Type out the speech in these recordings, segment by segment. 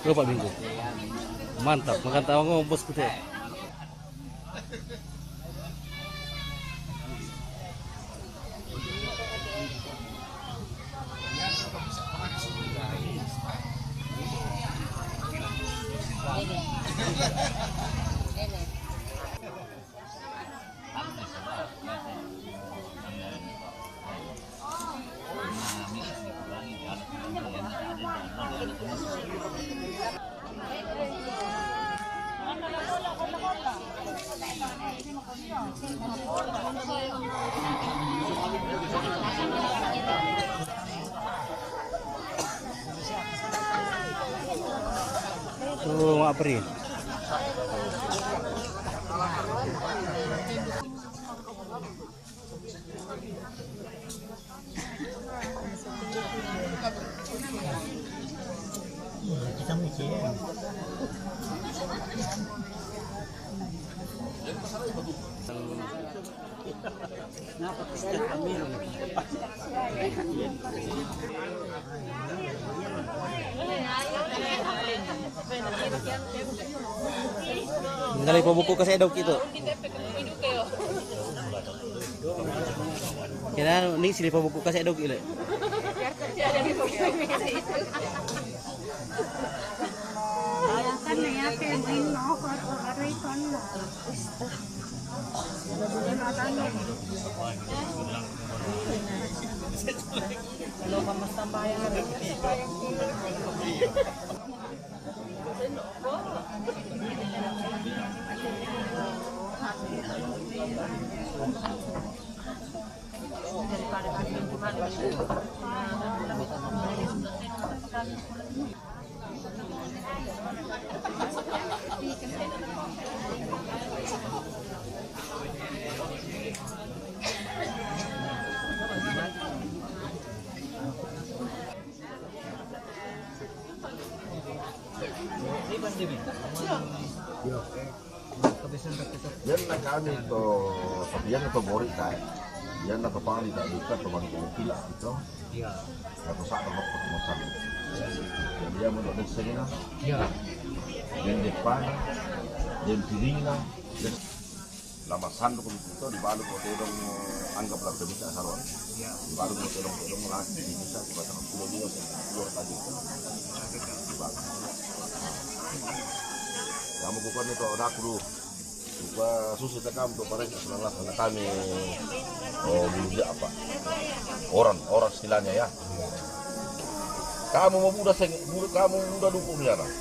Berapa minggu? Mantap, makan tahu bos kita. Tuh, mak peri. Kita mesti Ngalih buku ke saya dok itu. Kira ni sini buku ke saya dok itu. Yan na kami to sabihan na to borit tayo. Yan na to pang tidak dekat to bang pila ito. Iya. Atau saat mo ko mo sabi. Yan dia mo do sini na. Iya. Yan depan, yan piring na. Lamasan ko dito di balo ko terong anggap lang demi sa saron. Iya. Di balo ko terong lagi di bisa di batang pulau dia sa luar tadi. Di balo. Kamu bukan itu orang kru. Juga susu tekam tuh pada setelah kami bulu apa orang istilahnya ya. Kamu mau kamu muda dukung ya lah.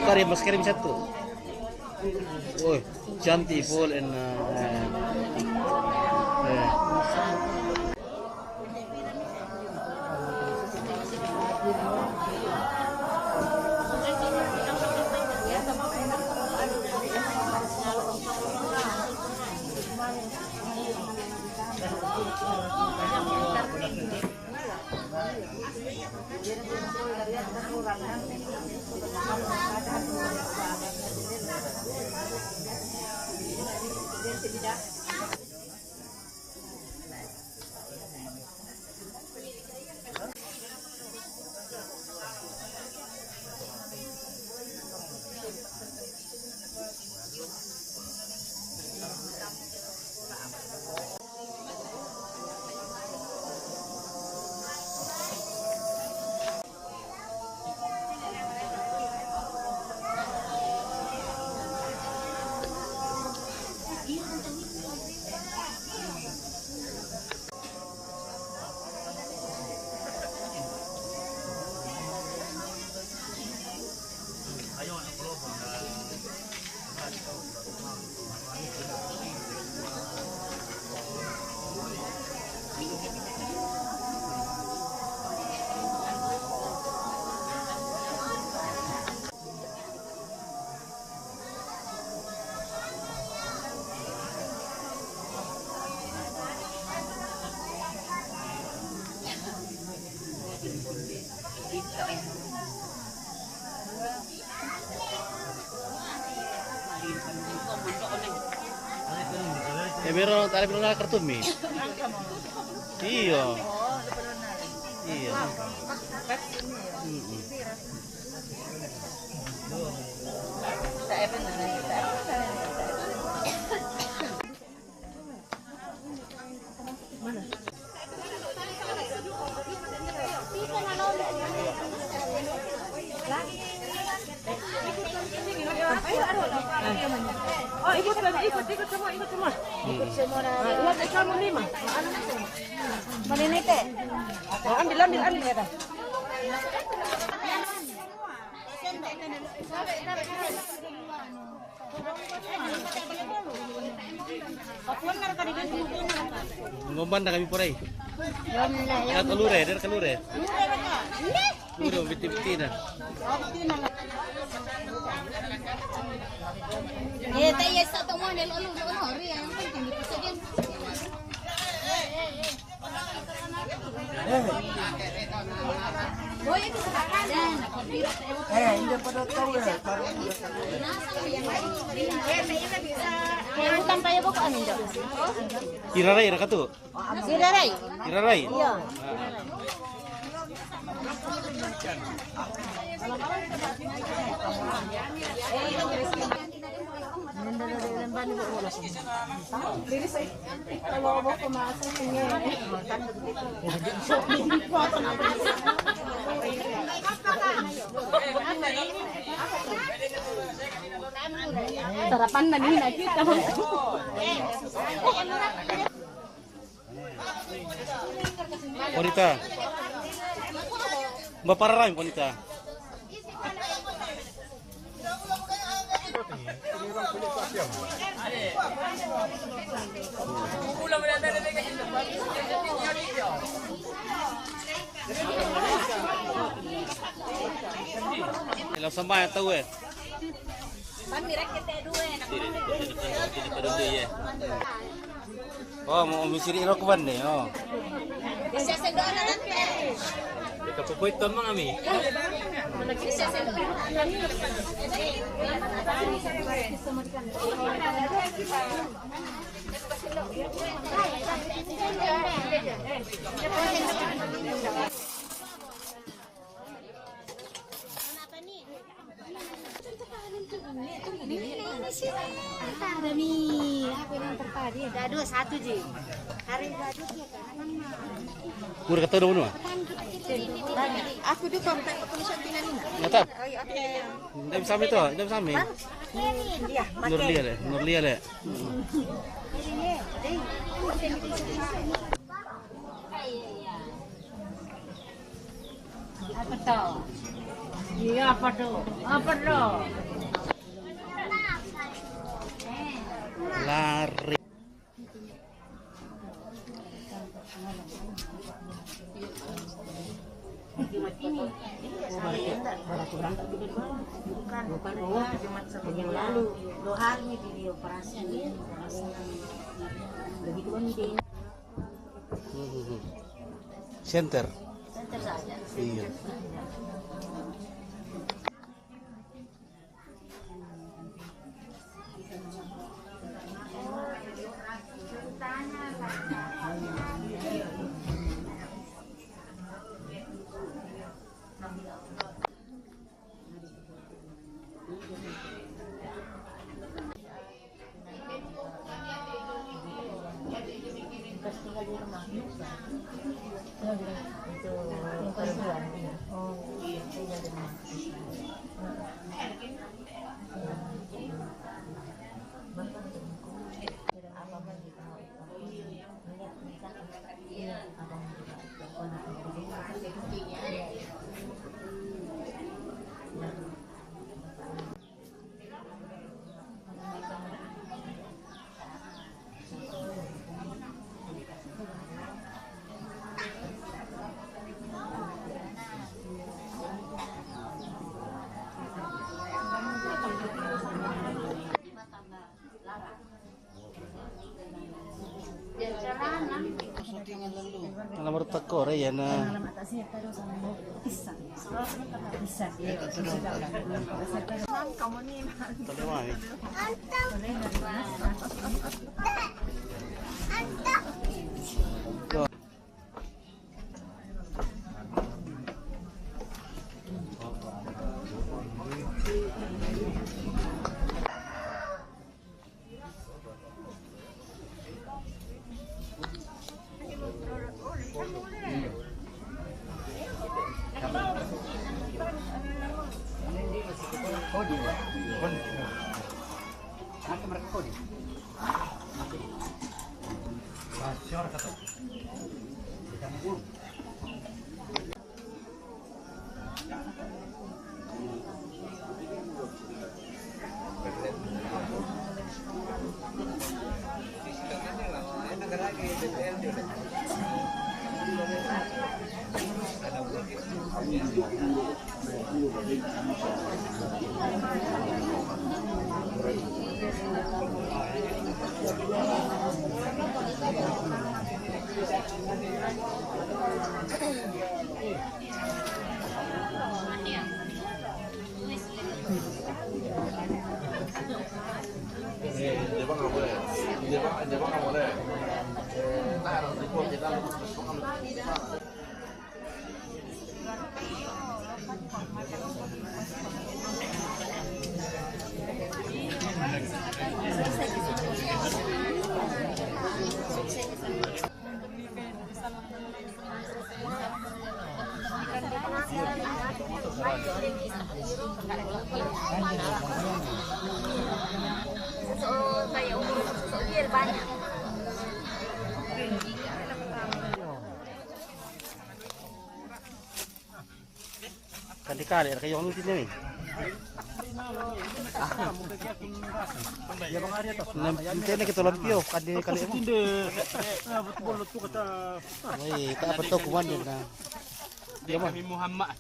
Tarik mas kirim satu. Oh, cantik full and meron tarik na karton mi. Iya. Iya. Oh, ikut semua. Ikut semua. Lihat kamu 5. Ano na 'to? Maninite. Oh, ambil ya ta. Ngomban na kami puray. Ya kalure, der kalure. Puro biti-biti na. Ya, tayo sa to mo nil ulo ori ang penting dito sa din. Boy, ito sa kanan. Hindi pa daw tayo Yang utang tayo ko ano dyan? Iraray ra kato. Siraray. Iraray. Iya. Sarapan na nila kita. Ponita. Mapararay ponita. Ilaw sama tahu eh. Oh, mau misiri iro kuban deh. Oh. Isa sa doon na lang. Kapupuiton mga mi. Isa sa doon. Gaduh satu je. Hari gaduh dia kan. Mur kata dong nu. Aku tu kau tak tulisan pinan ni. Ngata. Ndam sami to, ndam sami. Dia Nur lia le. Apa tuh? Iya apa tuh? Apa tuh? Lari. Bukan yang lalu 2 hari di operasi begitu kan dia Center. center saja. Iya. Tinggal di rumah. Itu yang perempuan. Oh, tinggal di rumah. Nomor teko re ya na. Terima kasih. Dia nggak boleh. Nah, harus dibuat kita banyak. Kali-kali kayo ang ulit niya eh. Hindi na kita lampio, kali-kali mo. Hindi. Betul tu kata. Ay, tak apa tu kuman din na. Dia kami Muhammad.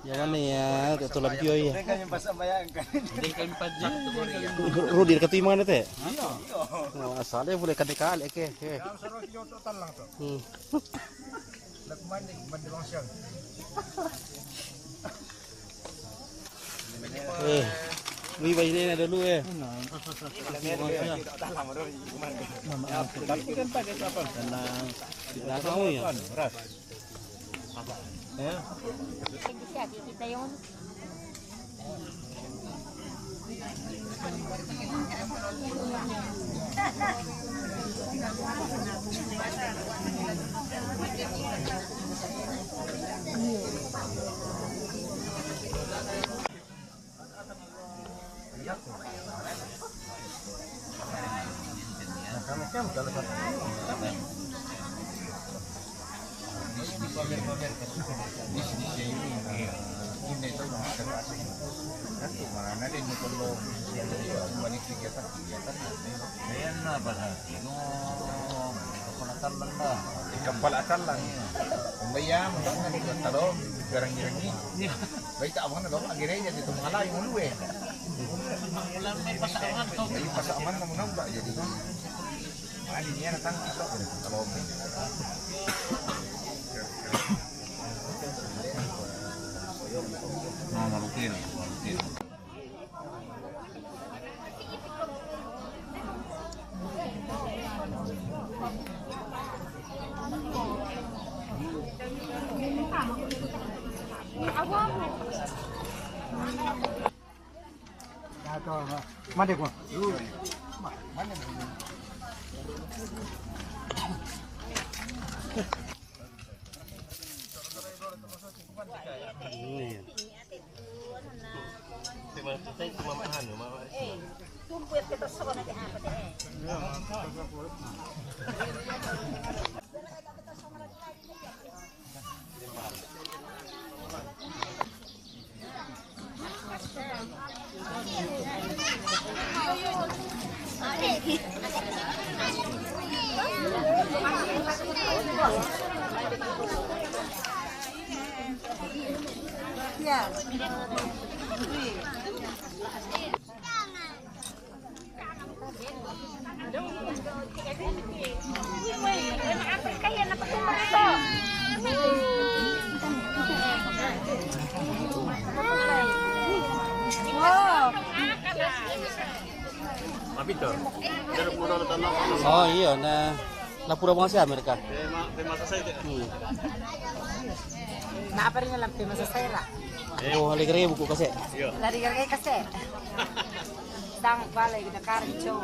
Yang mana ya, itu lampio ya. Hindi kami padjak. Rudir katu imang nate. Iya. Oh, asale boleh kali-kali ke. Lui bayi ni ada dulu eh. Tapi kan pakai apa? Dalam kamu ya. Ras. Ya. Kita yung Kapal akan lang. Umayam, talong, garang-garang ni. Baik tak aman dong, akhirnya jadi tumala yung ulu eh. May pasaman na muna ba jadi. Ani niya natang ito kalau malukin. Mana ko? Tumpit kita sa kanila apat eh. Oh iya, na pura mga siya Amerika. Na apa rin lang pima sa sera. Oh, haligre buku kasi. Lari gargay kasi. Dang balay na karin show.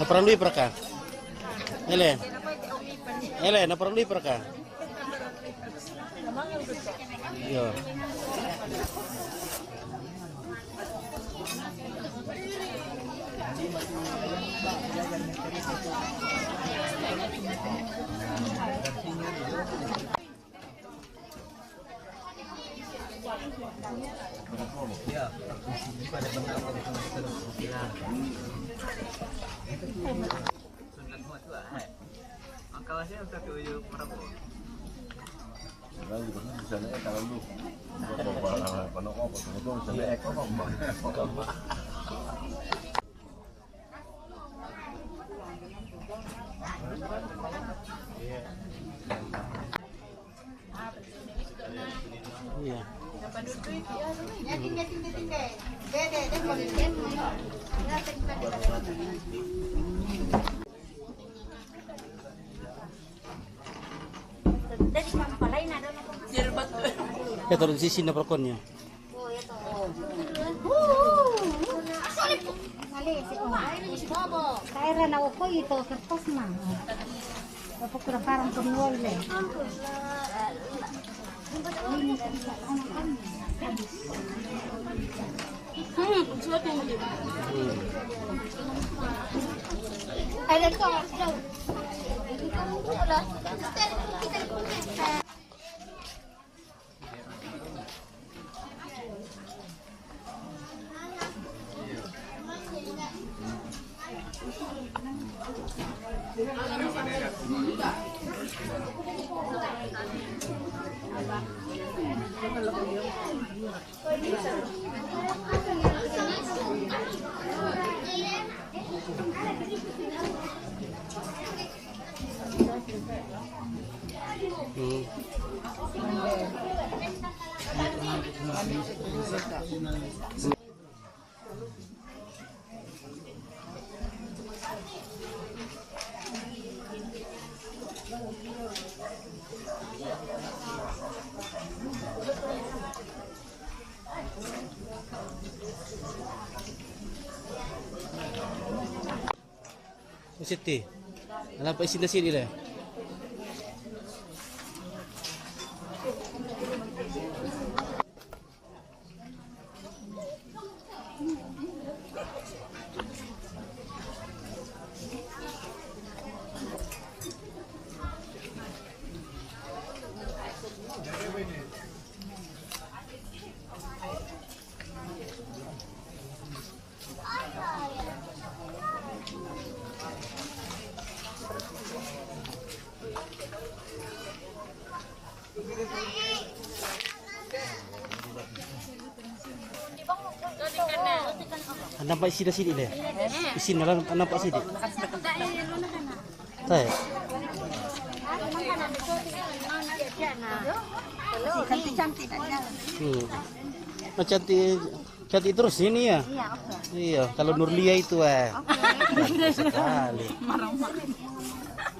Naparandui para ka. Ele, naparandui para ka. Yo. Bisa naik kalau lu panok apa tunggu bisa naik apa Iya. tinggal. Dede, Ya taruh di sisi na perkonnya. Oh, ya toh. Kairan ako po ito, kertas na. Tapos parang kumuwal eh. Ay, ito. Siti. Alam pa isin na sini lah. Nampak isi dah sini deh. Isi nalang nampak sini. Tay. Cantik-cantik aja. Cantik cantik terus ini ya. Iya, oke. Iya, kalau Nurlia itu sekali.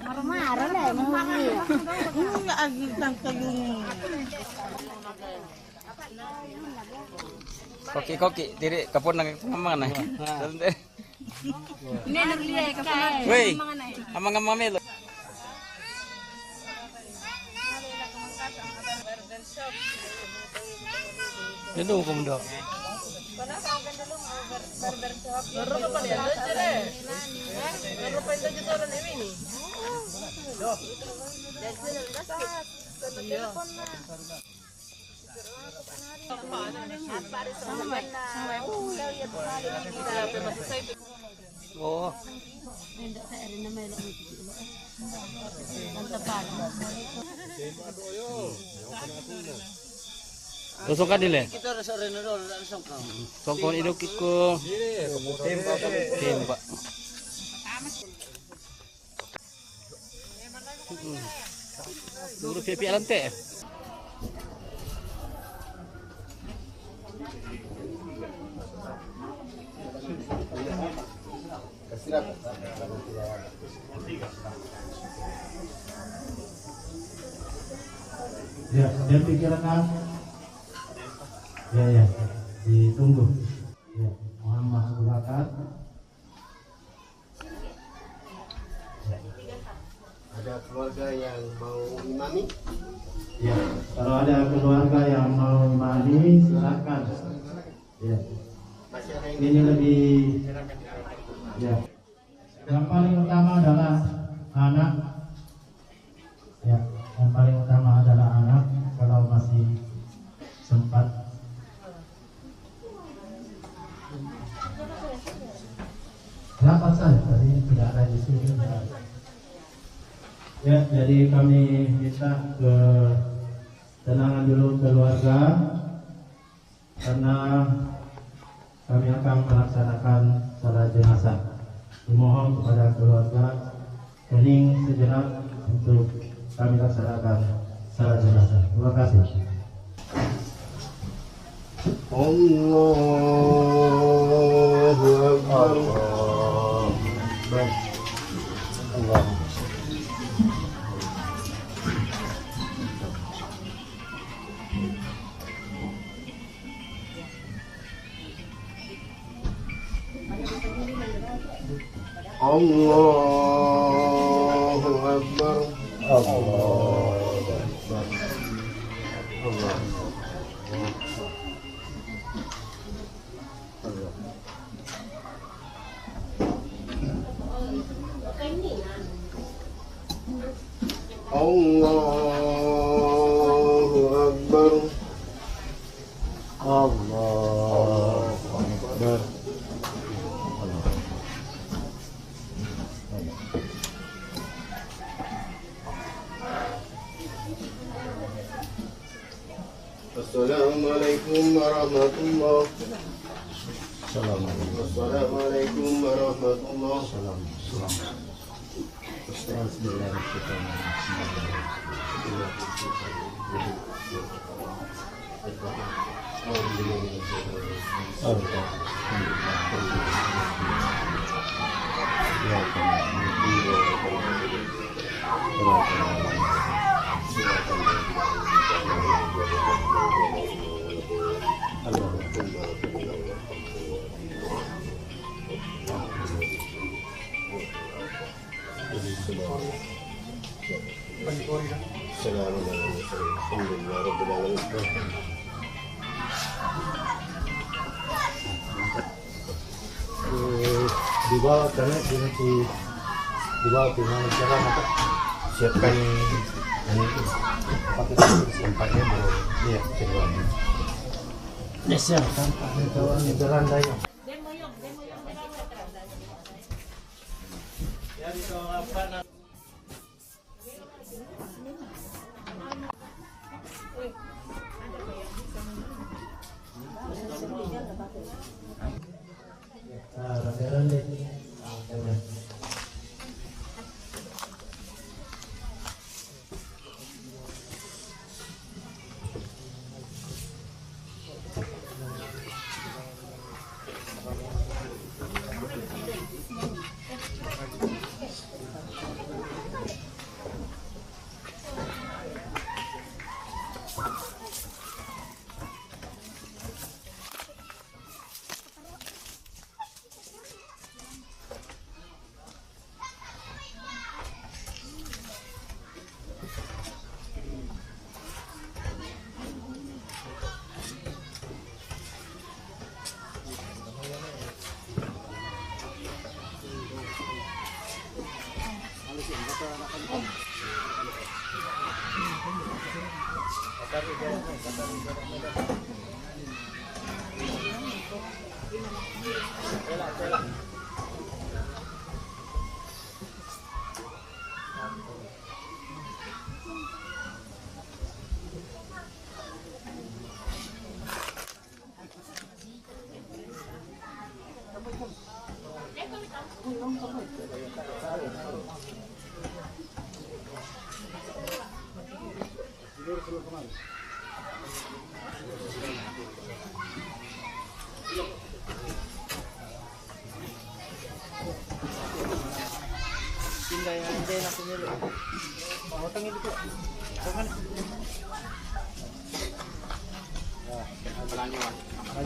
Marah-marah lah emang iya. Enggak agitan kayunya. Koki tiri kapon nang mana? Ini Nurlia kapal. Wei, amang melo. Dulu kamu dok. Oh. Songkan dile. Kita rasa renodol songkan. Songkan itu kiko. Tembak. Dulu pipi lantai. Ya, dia pikiran ya, ditunggu. Ya, Muhammad Abu Bakar. Ya. Ada keluarga yang mau imami? Ya, kalau ada keluarga yang mau imami, silakan. Ya. Ini lebih. Ya. Yang paling utama adalah anak. Ya, yang paling utama adalah anak. Kalau masih sempat. Rapat saja, tadi tidak ada di sini. Ya, jadi kami minta ke tenangan dulu keluarga karena kami akan melaksanakan salat jenazah. Dimohon kepada keluarga hening sejenak untuk kami laksanakan salat jenazah. Terima kasih. Allahu Akbar. Allah. Allahu Akbar. Allahu Akbar. Allah. Allahu Akbar. Allahu Akbar. Assalamualaikum warahmatullahi wabarakatuh. Assalamualaikum warahmatullahi wabarakatuh. Di bawah karena di bawah gimana cara mata siapkan ini pakai tempatnya baru iya coba ya siapkan pakai berandanya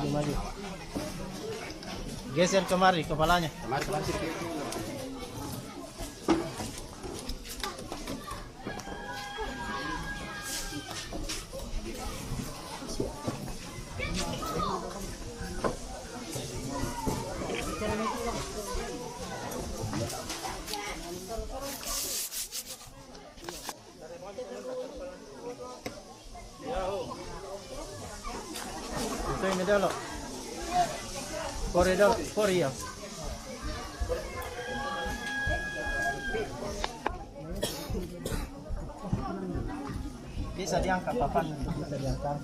Maju. Geser kemari kepalanya. Ito yung medalo. Korea. Bisa diangkat papan, bisa diangkat.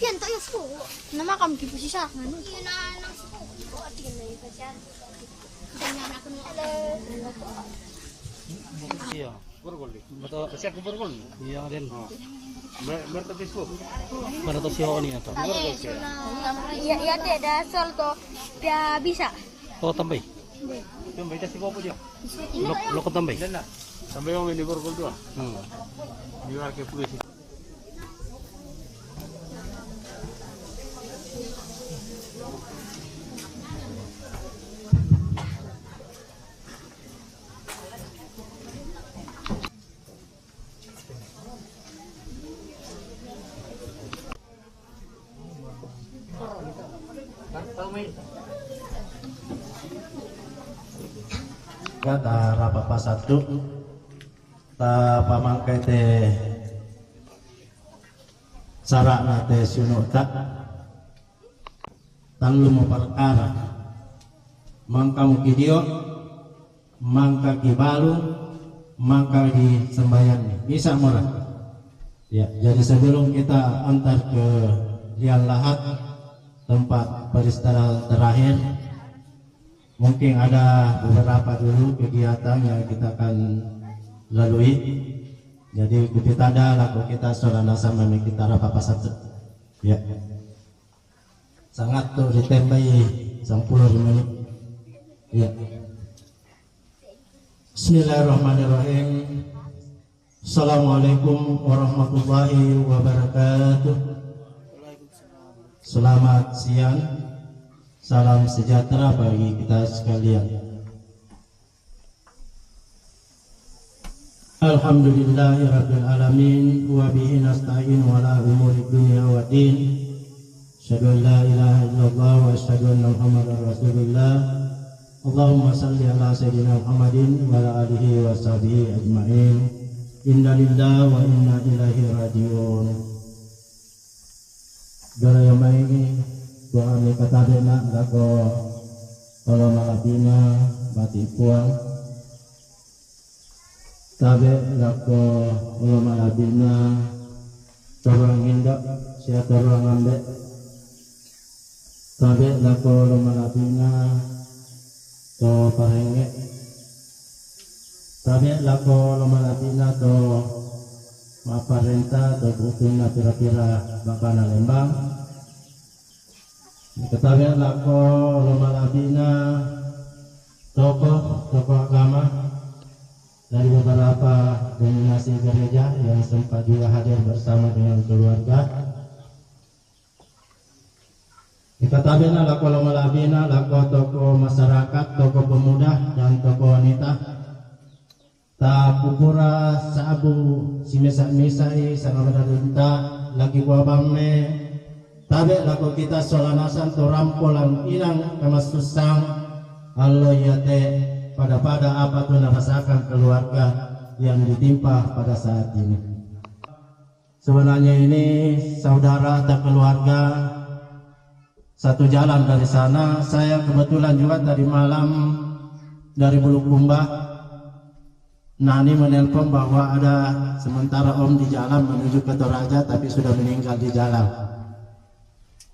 Pian tak ya suku. Nama kamu kipu sisa. Iya na suku. Oh tinggal lagi kerja. Jangan aku Iya. Betul. Kasi ako bergol. Iya din. Berta Facebook. Mana to si Oni ato? Iya iya deh dasar to. Dia bisa. Oh tambay. Yung baita si Popo dia. Lo ko tambay. Dan na. Sampai yung ini bergol doa. Hmm. Di luar ke pulis. Ta rapapa satu ta pamangkai te sarana te sunuta tanglu mo perkara mangka mukidio mangka kibalu mangka di sembahyang bisa murah ya. Jadi sebelum kita antar ke liang lahat tempat peristirahatan terakhir, mungkin ada beberapa dulu kegiatan yang kita akan lalui. Jadi kita ada laku kita solana sama kita rapapa satu. Ya. Sangat tuh ditembai 10 menit. Ya. Bismillahirrahmanirrahim. Assalamualaikum warahmatullahi wabarakatuh. Selamat siang. Salam sejahtera bagi kita sekalian. Alhamdulillahirabbil alamin wa bihi nasta'in wa ala umuri dunya waddin. Asyhadu an la ilaha illallah wa asyhadu anna Muhammadar Rasulullah. Allahumma shalli ala sayyidina Muhammadin wa ala alihi wa sahbihi ajmain. Inna lillahi wa inna ilaihi rajiun. Galaya maigi Tuhan kata dena lako kalau malapina bati puang tabe lako kalau malapina torang indak sia torang ambek tabe lako kalau malapina to parenge tabe lako kalau malapina to maparenta to butuna pira-pira bakana Lembang. Ketahuan lako lomalabina tokoh agama dari beberapa dominasi gereja yang sempat juga hadir bersama dengan keluarga. Ketahuan lako lomalabina lako tokoh masyarakat, tokoh pemuda dan tokoh wanita. Ta pupura sabu si mesa-mesai sangat berada lagi wabamne. Tabe laku kita solanasan to rampolan inang kemas susang Allah yate pada apa tuh rasakan keluarga yang ditimpa pada saat ini. Sebenarnya ini saudara atau keluarga satu jalan dari sana. Saya kebetulan juga tadi malam dari Bulukumba Nani menelpon bahwa ada sementara om di jalan menuju ke Toraja tapi sudah meninggal di jalan.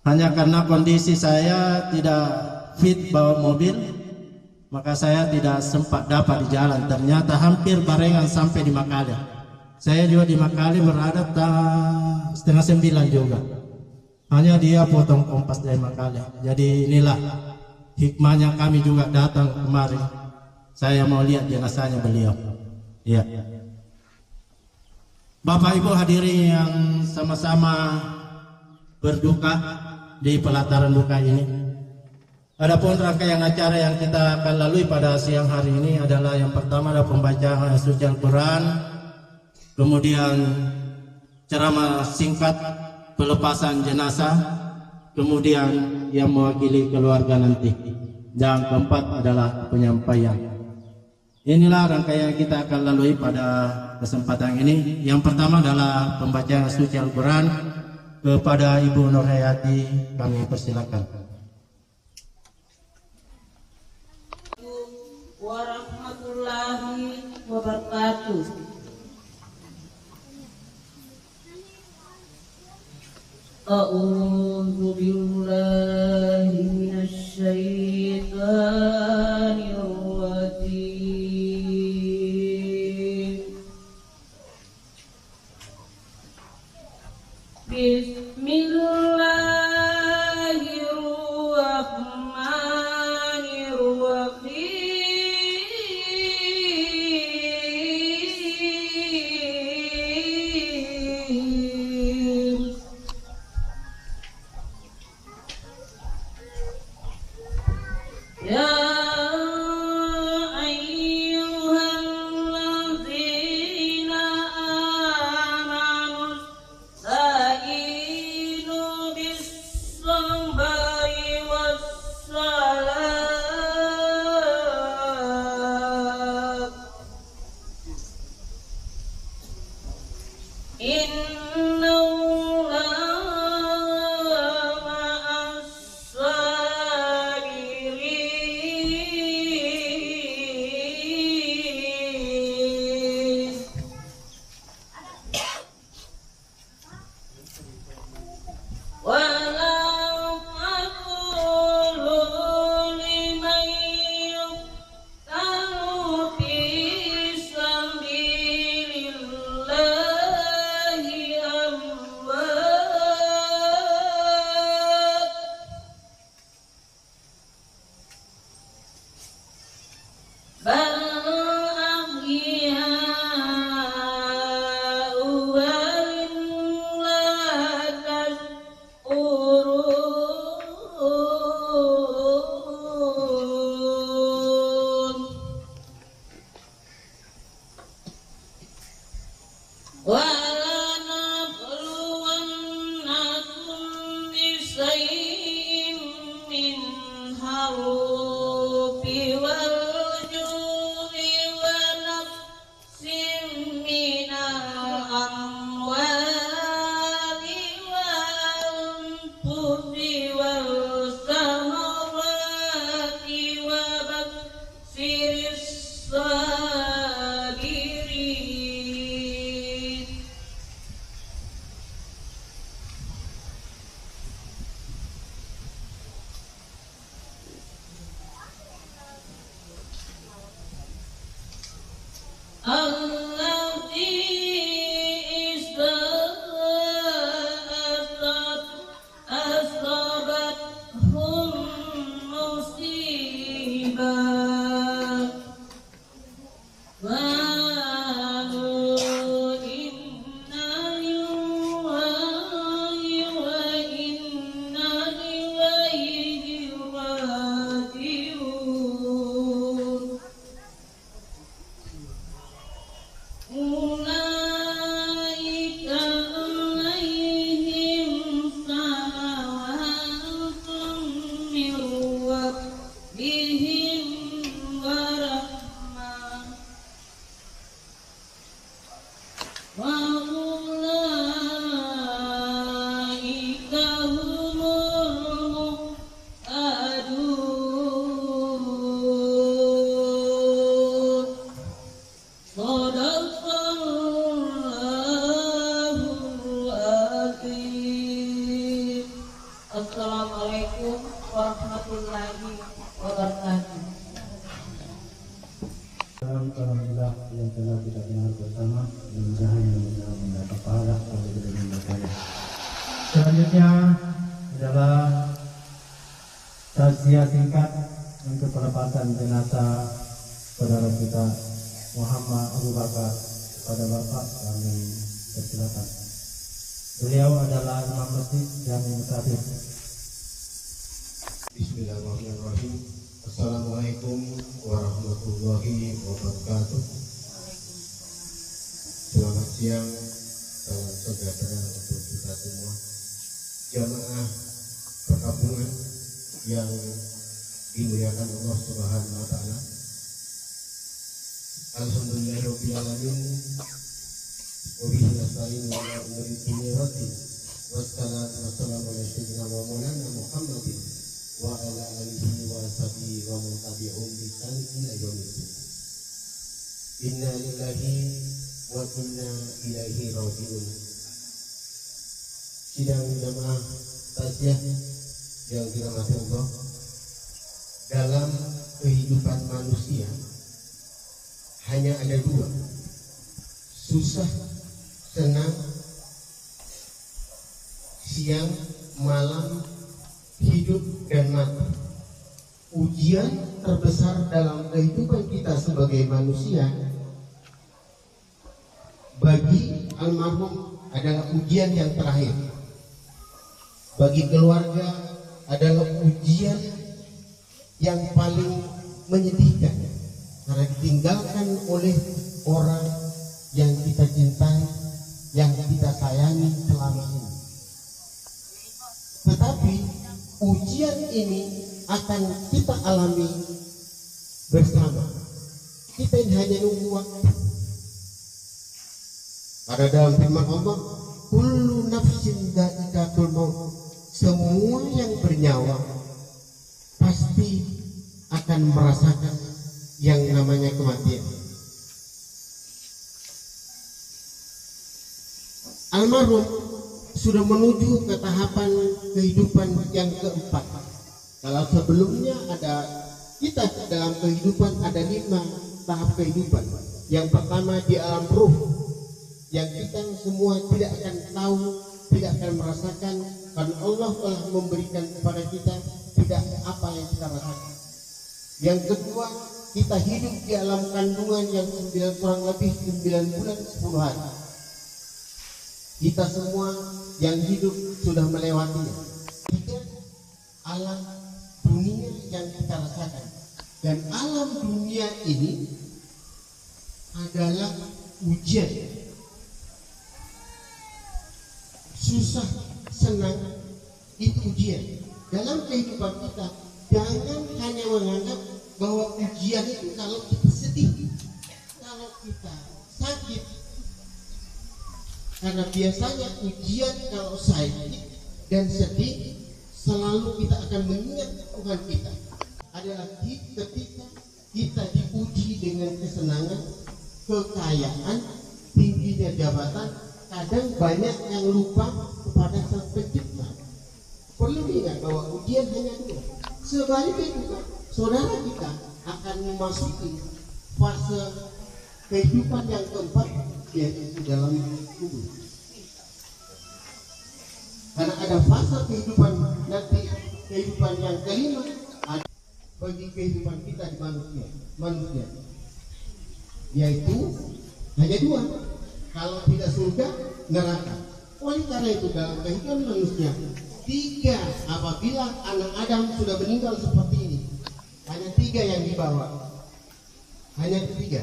Hanya karena kondisi saya tidak fit bawa mobil, maka saya tidak sempat dapat di jalan. Ternyata hampir barengan sampai di Makale. Saya juga di Makale berada 8:30 juga. Hanya dia potong kompas dari Makale. Jadi inilah hikmahnya kami juga datang kemarin. Saya mau lihat jenazahnya beliau. Ya. Bapak Ibu hadirin yang sama-sama berduka di pelataran duka ini. Adapun rangkaian acara yang kita akan lalui pada siang hari ini adalah yang pertama adalah pembacaan suci Al-Quran, kemudian ceramah singkat pelepasan jenazah, kemudian yang mewakili keluarga nanti, dan keempat adalah penyampaian. Inilah rangkaian kita akan lalui pada kesempatan ini. Yang pertama adalah pembacaan suci Al-Quran, kepada Ibu Nurhayati kami persilakan. Warahmatullahi wabarakatuh. A'udzu billahi minasy syaithanir rajim. Bismillahirrahmanirrahim. Ya ayyuhalladzina amanu ista'inu bis-sabri was-salat. Innallaha ma'as-sabirin. Wala taqulu liman yuqtalu fi sabilillahi amwat, bal ahya'u walakin tash'urun. وَلَنَبْلُوَنَّكُمْ بِشَيْءٍ مِّنَ الْخَوْفِ وَالْجُوعِ وَنَقْصٍ مِّنَ الْأَمْوَالِ وَالْأَنفُسِ وَالثَّمَرَاتِ وَبَشِّرِ الصَّابِرِينَ. التي إذا أصابتهم مصيبة قالوا إنا لله وإنا إليه راجعون. أولئك عليهم صلوات من ربهم ورحمة وأولئك هم المهتدون. Sadaqallahul azim. Assalamualaikum warahmatullahi wabarakatuh. Alhamdulillah yang telah kita dengar bersama, mudah-mudahan yang mendapat pahala pada kedua berkaya. Selanjutnya adalah takziah singkat untuk pelepatan jenazah saudara kita Muhammad Abu Bakar kepada Bapak kami persilakan. Beliau adalah imam masjid Jami Musafir. Bismillahirrahmanirrahim. Assalamualaikum warahmatullahi wabarakatuh. Selamat siang, salam sejahtera untuk kita semua. Jamaah perkampungan yang dimuliakan Allah Subhanahu wa taala. Alhamdulillahirabbil alamin. Wa bihi nasta'inu ala umuri dunya waddin. wassalatu wassalamu ala sayyidina wa maulana Muhammadin wa ala alihi wa sahbihi wa man tabi'ahum bi ihsan ila yaumil Inna lillahi wa inna ilaihi raji'un. Sidang jamaah takziah yang dirahmati Allah, dalam kehidupan manusia hanya ada dua, susah, senang, siang, malam, hidup dan mati. Ujian terbesar dalam kehidupan kita sebagai manusia bagi almarhum adalah ujian yang terakhir. Bagi keluarga adalah ujian yang paling menyedihkan karena ditinggalkan oleh orang yang kita cintai, yang kita sayangi selama ini. Tetapi ujian ini akan kita alami bersama. Kita ini hanya nunggu waktu. Pada dalam firman Allah, kullu nafsin dha'iqatul maut. Semua yang bernyawa pasti akan merasakan yang namanya kematian. Almarhum sudah menuju ke tahapan kehidupan yang keempat. Kalau sebelumnya kita dalam kehidupan ada 5 tahap kehidupan. Yang pertama di alam ruh, yang kita semua tidak akan tahu, tidak akan merasakan, karena Allah telah memberikan kepada kita tidak apa yang kita rasakan. Yang kedua, kita hidup di alam kandungan yang kurang lebih 9 bulan 10 hari. Kita semua yang hidup sudah melewatinya. Tiga, alam dunia yang kita rasakan. Dan alam dunia ini adalah ujian. Susah, senang, itu ujian. Dalam kehidupan kita, jangan hanya menganggap bahwa ujian itu kalau kita sedih, kalau kita sakit. Karena biasanya ujian kalau sakit dan sedih, selalu kita akan mengingat Tuhan kita. Adalah ketika kita diuji dengan kesenangan, kekayaan, tingginya jabatan. Kadang banyak yang lupa kepada Sang Pencipta. Perlu diingat bahwa ujian hanya 2. Sebaliknya juga saudara kita akan memasuki fase kehidupan yang keempat, yaitu dalam kubur. Karena ada fase kehidupan nanti, kehidupan yang kelima ada bagi kehidupan kita di manusia, yaitu hanya 2. Kalau tidak surga, neraka. Oleh karena itu dalam kehidupan manusia 3, apabila anak Adam sudah meninggal seperti ini, hanya 3 yang dibawa. Hanya 3.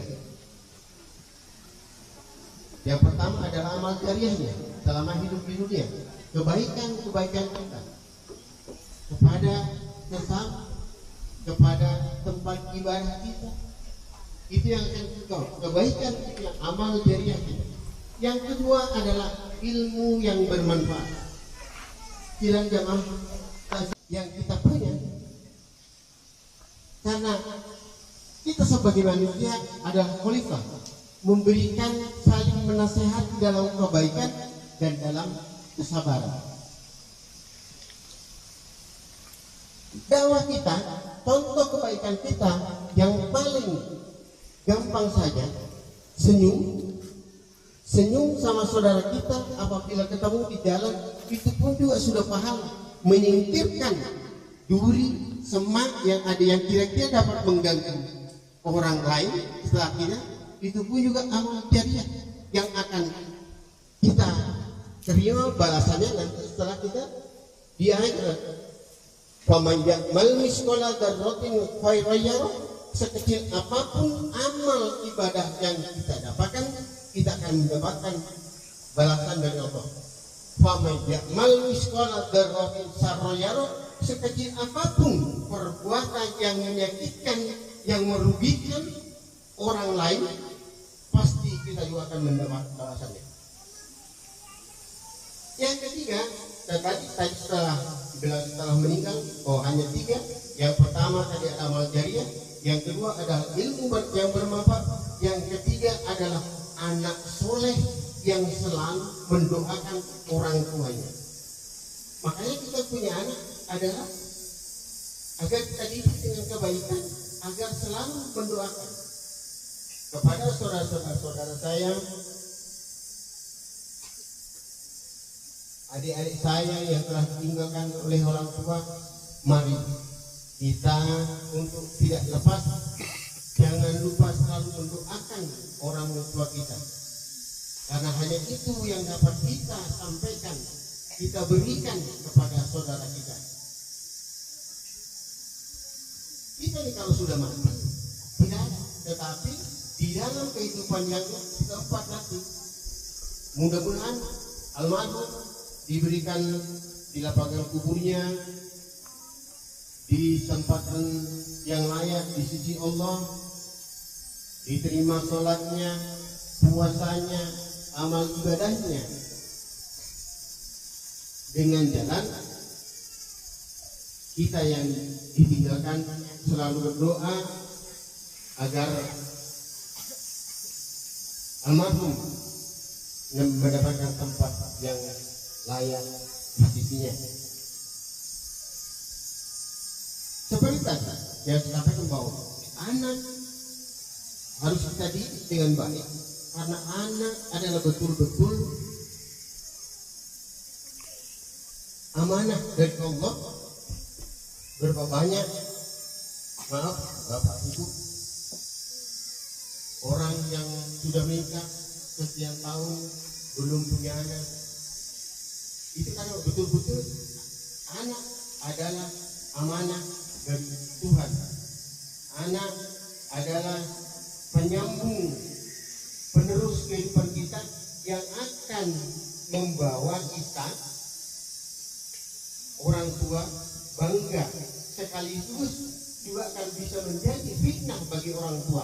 Yang pertama adalah amal jariahnya selama hidup di dunia. Kebaikan-kebaikan kita kepada sesama, kepada tempat ibadah kita. Itu yang akan kita, kebaikan kita, amal jariah kita. Yang kedua adalah ilmu yang bermanfaat. Silang jamaah yang kita punya, karena kita sebagai manusia adalah khalifah, memberikan saling menasehati dalam kebaikan dan dalam kesabaran. Dakwah kita, contoh kebaikan kita yang paling gampang saja, senyum sama saudara kita apabila ketemu di jalan, itu pun juga sudah pahala. Menyingkirkan duri, semak yang ada yang kira-kira dapat mengganggu orang lain setelah kita, itu pun juga amal jariah yang akan kita terima balasannya nanti setelah kita di akhirat. Faman ya'mal misqala dzarratin khairan yarah, sekecil apapun amal ibadah yang kita dapatkan, kita akan mendapatkan balasan dari Allah. Faman ya'mal misqala dzarratin syarran yarah, sekecil apapun perbuatan yang menyakitkan, yang merugikan orang lain, pasti kita juga akan mendapat balasannya. Yang ketiga, tadi setelah meninggal, hanya 3. Yang pertama tadi amal jariah, yang kedua adalah ilmu yang bermanfaat, yang ketiga adalah anak soleh yang selalu mendoakan orang tuanya. Makanya kita punya anak adalah agar kita didik dengan kebaikan, agar selalu mendoakan. Kepada saudara-saudara saya, adik-adik saya yang telah ditinggalkan oleh orang tua, mari kita untuk tidak lepas, jangan lupa selalu mendoakan orang tua kita, karena hanya itu yang dapat kita sampaikan, kita berikan kepada saudara kita. Kita ini kalau sudah mati tidak ada, tetapi di dalam kehidupan yang keempat nanti, mudah-mudahan almarhum diberikan dilapangkan kuburnya di tempat yang layak di sisi Allah, diterima sholatnya, puasanya, amal ibadahnya, dengan jalan kita yang ditinggalkan selalu berdoa agar almarhum mendapatkan tempat yang layak di sisinya. Seperti tadi yang saya katakan bahwa anak harus kita didik dengan baik, karena anak adalah betul-betul amanah dari Allah. Berapa banyak, maaf Bapak Ibu, orang yang sudah menikah sekian tahun belum punya anak, itu kan betul-betul anak adalah amanah dari Tuhan. Anak adalah penyambung, penerus kehidupan kita yang akan membawa kita, orang tua, bangga, sekaligus juga akan bisa menjadi fitnah bagi orang tua.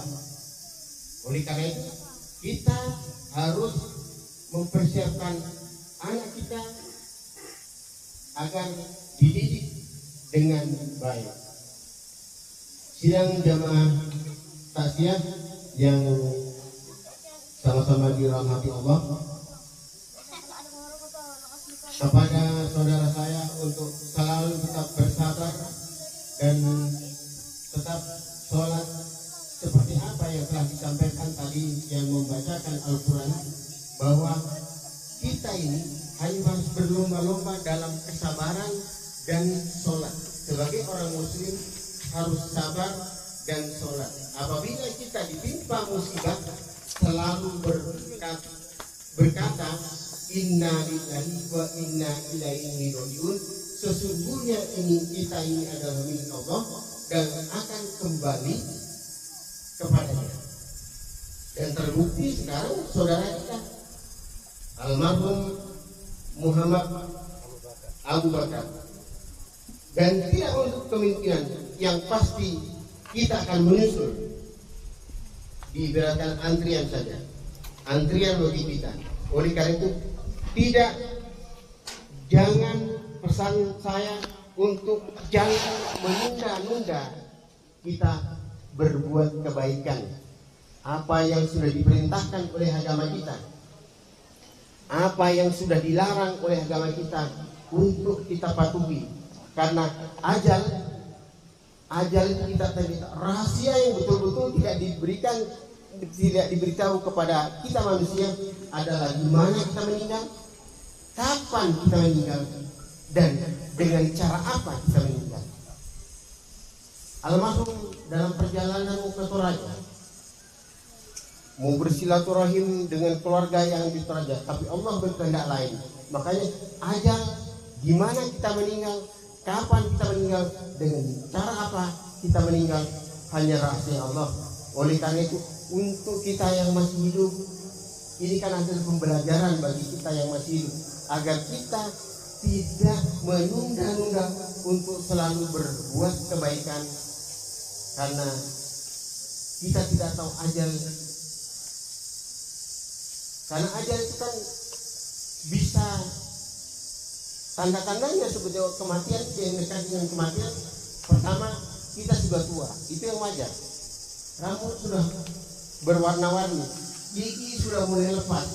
Oleh karena itu, kita harus mempersiapkan anak kita agar dididik dengan baik. Sidang jamaah takziah yang sama-sama dirahmati Allah, kepada saudara saya untuk selalu tetap bersabar dan tetap sholat seperti apa yang telah disampaikan tadi yang membacakan Al-Quran, bahwa kita ini hanya harus berlomba-lomba dalam kesabaran dan sholat. Sebagai orang muslim harus sabar dan sholat. Apabila kita ditimpa musibah, selalu berkata inna lillahi wa inna ilaihi rajiun. Sesungguhnya kita ini adalah milik Allah dan akan kembali kepadanya. Dan terbukti sekarang saudara kita almarhum Muhammad Abu Bakar, dan tidak untuk kemungkinan yang pasti kita akan menyusul, diibaratkan antrian saja, antrian bagi kita. Oleh karena itu jangan pesan saya untuk jangan menunda-nunda kita berbuat kebaikan, apa yang sudah diperintahkan oleh agama kita, apa yang sudah dilarang oleh agama kita untuk kita patuhi. Karena ajal itu kita rahasia yang betul-betul tidak diberitahu kepada kita manusia adalah di mana kita meninggal, kapan kita meninggal, dan dengan cara apa kita meninggal. Almarhum dalam perjalanan ke Toraja mau bersilaturahim dengan keluarga yang di Toraja, tapi Allah berkehendak lain. Makanya ajal di mana kita meninggal, kapan kita meninggal, dengan cara apa kita meninggal, hanya rahasia Allah. Oleh karena itu, untuk kita yang masih hidup, ini kan adalah pembelajaran bagi kita yang masih hidup, agar kita tidak menunda-nunda untuk selalu berbuat kebaikan, karena kita tidak tahu ajal. Karena ajal itu kan bisa Tanda-tandanya sebagai kematian, dekat dengan kematian. Pertama, kita sudah tua, itu yang wajar. Rambut sudah berwarna-warni, gigi sudah mulai lepas,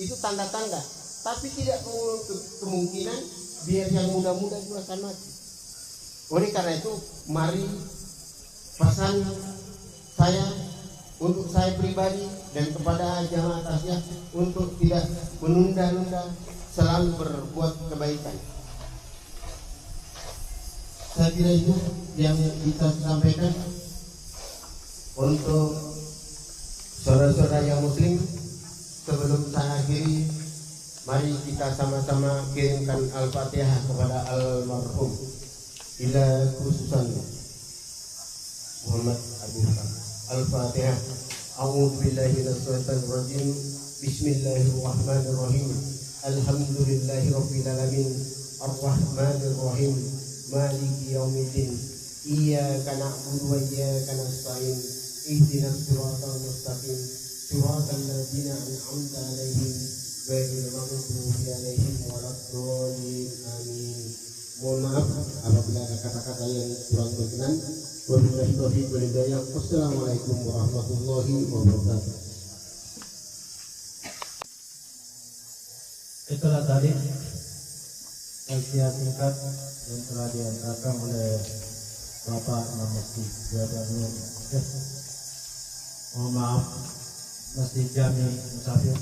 itu tanda-tanda. Tapi tidak kemungkinan biar yang muda-muda juga akan mati. Oleh karena itu, mari pesan saya untuk saya pribadi dan kepada jamaah tasya untuk tidak menunda-nunda, selalu berbuat kebaikan. Saya kira itu yang kita sampaikan untuk saudara-saudara yang muslim. Sebelum saya akhiri, mari kita sama-sama kirimkan Al-Fatihah kepada almarhum ila khususan Muhammad Abu Bakar. Al-Fatihah. A'udzu billahi minasyaitonir rajim. Bismillahirrahmanirrahim. Alhamdulillahirabbil alamin. Arrahmanir rahim. Maliki yaumiddin. Iyyaka na'budu wa iyyaka nasta'in. Ihdinas siratal mustaqim. Siratal ladzina an'amta 'alaihim ghairil maghdubi 'alaihim waladdallin. Amin. Mohon maaf apabila ada kata-kata yang kurang berkenan. Wabillahi taufiq wal hidayah. Wassalamualaikum warahmatullahi wabarakatuh. Itulah tadi kajian singkat yang telah diantarkan oleh Bapak Imam Masjid Jabanur. Mohon maaf Masjid Jami Musafir,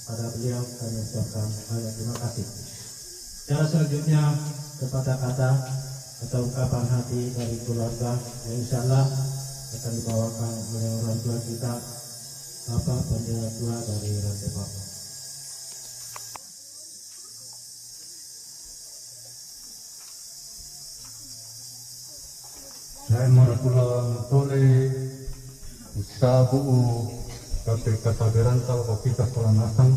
pada beliau kami ucapkan banyak terima kasih. Cara selanjutnya kepada kata atau ungkapan hati dari keluarga yang insyaallah akan dibawakan oleh orang tua kita, Bapak Pendeta Tua dari Rantai Bapak. Saya merakulah tole usabu kate kata berantau kita sekolah nasang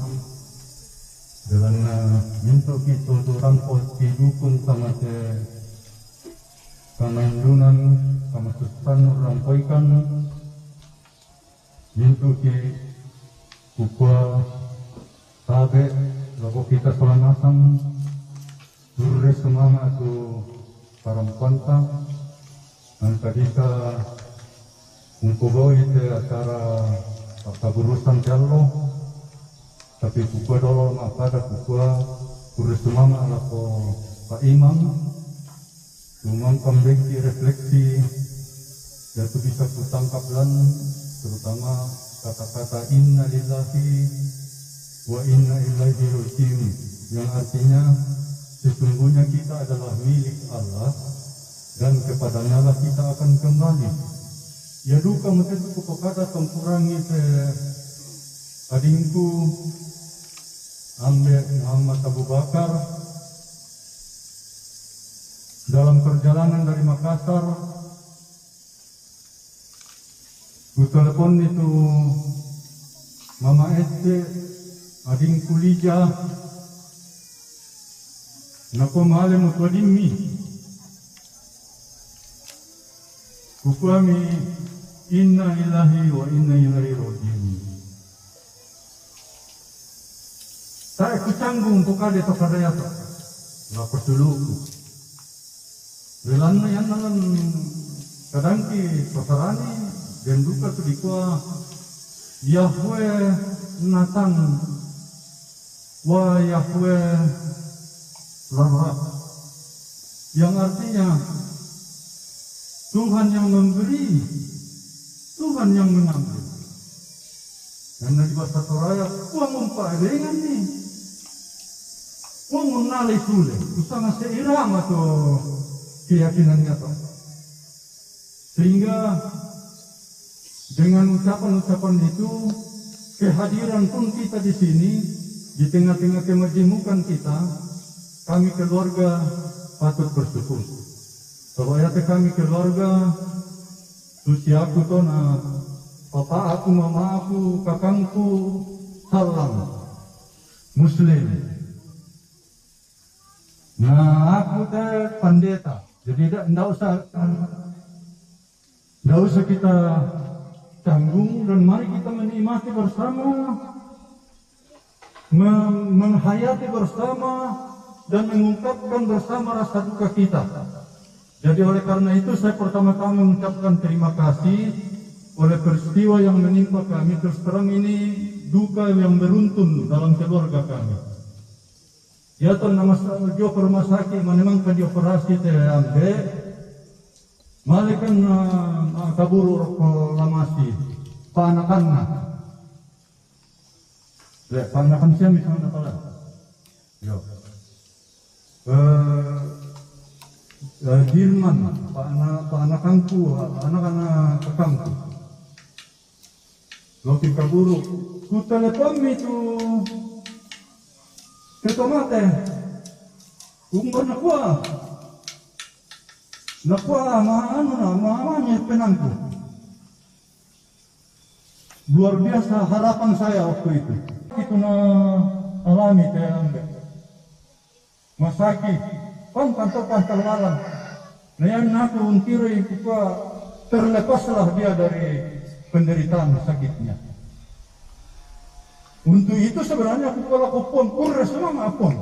dengan minta kita untuk rampol didukung sama kamaindunan sama suspan rampaikan minta ki kukua tabe lagu kita sekolah nasang surre semama tu parampuanta antadika ungkubawi te acara kaburusan jallo tapi kukua dolo mapada kukua kurus semama alako Pak Imam Umam pembeki refleksi yaitu bisa kutangkap lan terutama kata-kata inna lillahi wa inna ilaihi raji'un yang artinya sesungguhnya kita adalah milik Allah dan kepadanya lah kita akan kembali. Ya duka mungkin kepada tempurangi adingku Ambe Muhammad Abu Bakar dalam perjalanan dari Makassar. Ku telepon itu Mama Ete adingku Lija nako male mutwadimi kukuami inna ilahi wa inna ilaihi raji'un. Saya kucanggung pokade tokadayata nako suluku Lelanna yang nangan kadangki pasarani dan duka tu dikua Yahweh Nathan wa Yahweh Lara, yang artinya Tuhan yang memberi, Tuhan yang mengambil. Karena di bahasa Toraya, uang mempadengan nih, uang menalai sulit, usah seirama atau keyakinannya toh. Sehingga dengan ucapan-ucapan itu, kehadiran pun kita di sini, di tengah-tengah kemajemukan kita, kami keluarga patut bersyukur. Supaya kami keluarga, usiaku tona, papa aku, mama aku, kakangku, salam, Muslim. Nah aku teh pendeta, jadi tidak usah kita tanggung dan mari kita menikmati bersama, menghayati bersama dan mengungkapkan bersama rasa duka kita. Jadi oleh karena itu saya pertama-tama mengucapkan terima kasih oleh peristiwa yang menimpa kami. Terus terang ini duka yang beruntun dalam keluarga kami. Ya nama jo rumah sakit menemangkan di operasi TMB malikan kabur lamasi panakanna. Panakan siya misalnya pala. Yo. Dilman, panakanku, anak-anak kakangku. Loki kaburu, ku telepon itu ketomate, umur nakwa mahanya penangku. Luar biasa harapan saya waktu itu. Itu na alami TMB. Masaki, pantopan terlalang. Nayan aku untiri kita terlepaslah dia dari penderitaan sakitnya. Untuk itu sebenarnya aku kalau kupon kurres memang apon.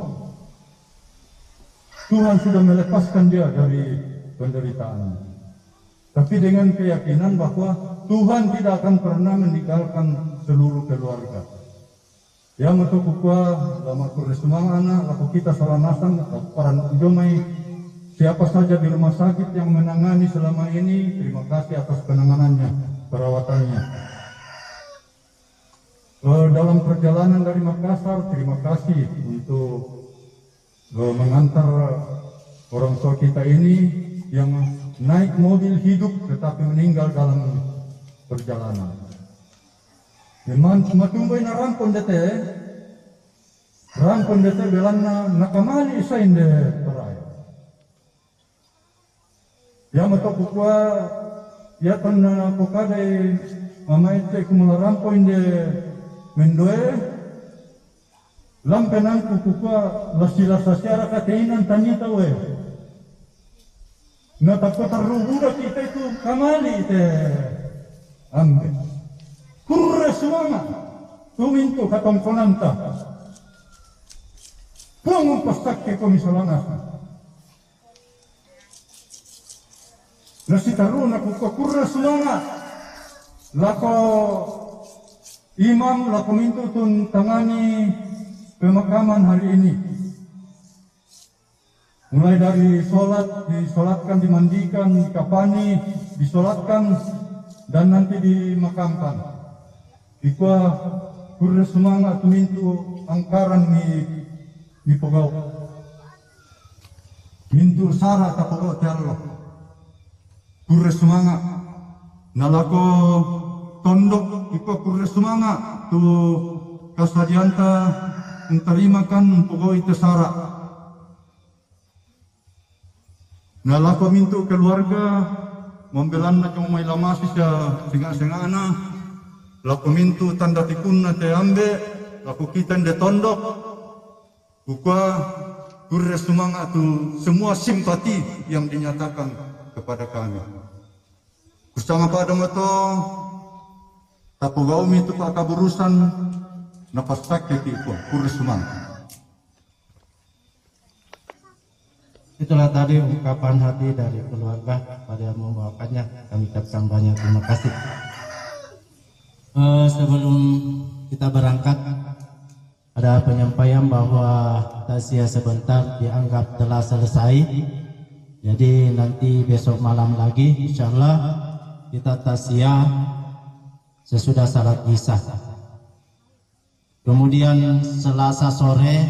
Tuhan sudah melepaskan dia dari penderitaan. Tapi dengan keyakinan bahwa Tuhan tidak akan pernah meninggalkan seluruh keluarga. Ya untuk kukua lama kurres semua anak, aku kita salanasan para jomai siapa saja di rumah sakit yang menangani selama ini, terima kasih atas penanganannya, perawatannya. Dalam perjalanan dari Makassar, terima kasih untuk mengantar orang tua kita ini yang naik mobil hidup tetapi meninggal dalam perjalanan. Memang matumboy na rampon dete belanna nakamali isa inde paray. Ya matokukwa ya tanna pokade mamaite kumula rampo inde mendoe lampenan kukukwa lasila sasyara kateinan tanyita we. Natakota rubuda kita itu kamali te ambe. Kurre semua, tuminto katomponanta. Puang pastakke komisalana. Nasi taruna kuko kurre semua. Lako imam lako minto tun tangani pemakaman hari ini. Mulai dari sholat, disolatkan, dimandikan, dikafani, disolatkan, dan nanti dimakamkan. Ikwa kurre semangat mintu angkaran ni pogau. Mintu sara ta pogau tiarlo. Kurre semangat nalako tondok ikwa kurre semangat tu kasadianta menterimakan pogau itu sara. Nalako mintu keluarga membelanna kau mai lamasi sa singa-singana. Laku mintu tanda tikunna te ambe, laku kita de tondok, buka kurre semangat tu semua simpati yang dinyatakan kepada kami. Bersama pada mato, tapugau mitu pak kaburusan, napas sakit itu kurre semangat. Itulah tadi ungkapan hati dari keluarga pada membawakannya. Kami ucapkan banyak terima kasih. Sebelum kita berangkat, ada penyampaian bahwa taziah sebentar dianggap telah selesai. Jadi nanti besok malam lagi, insya Allah kita taziah sesudah salat isya. Kemudian Selasa sore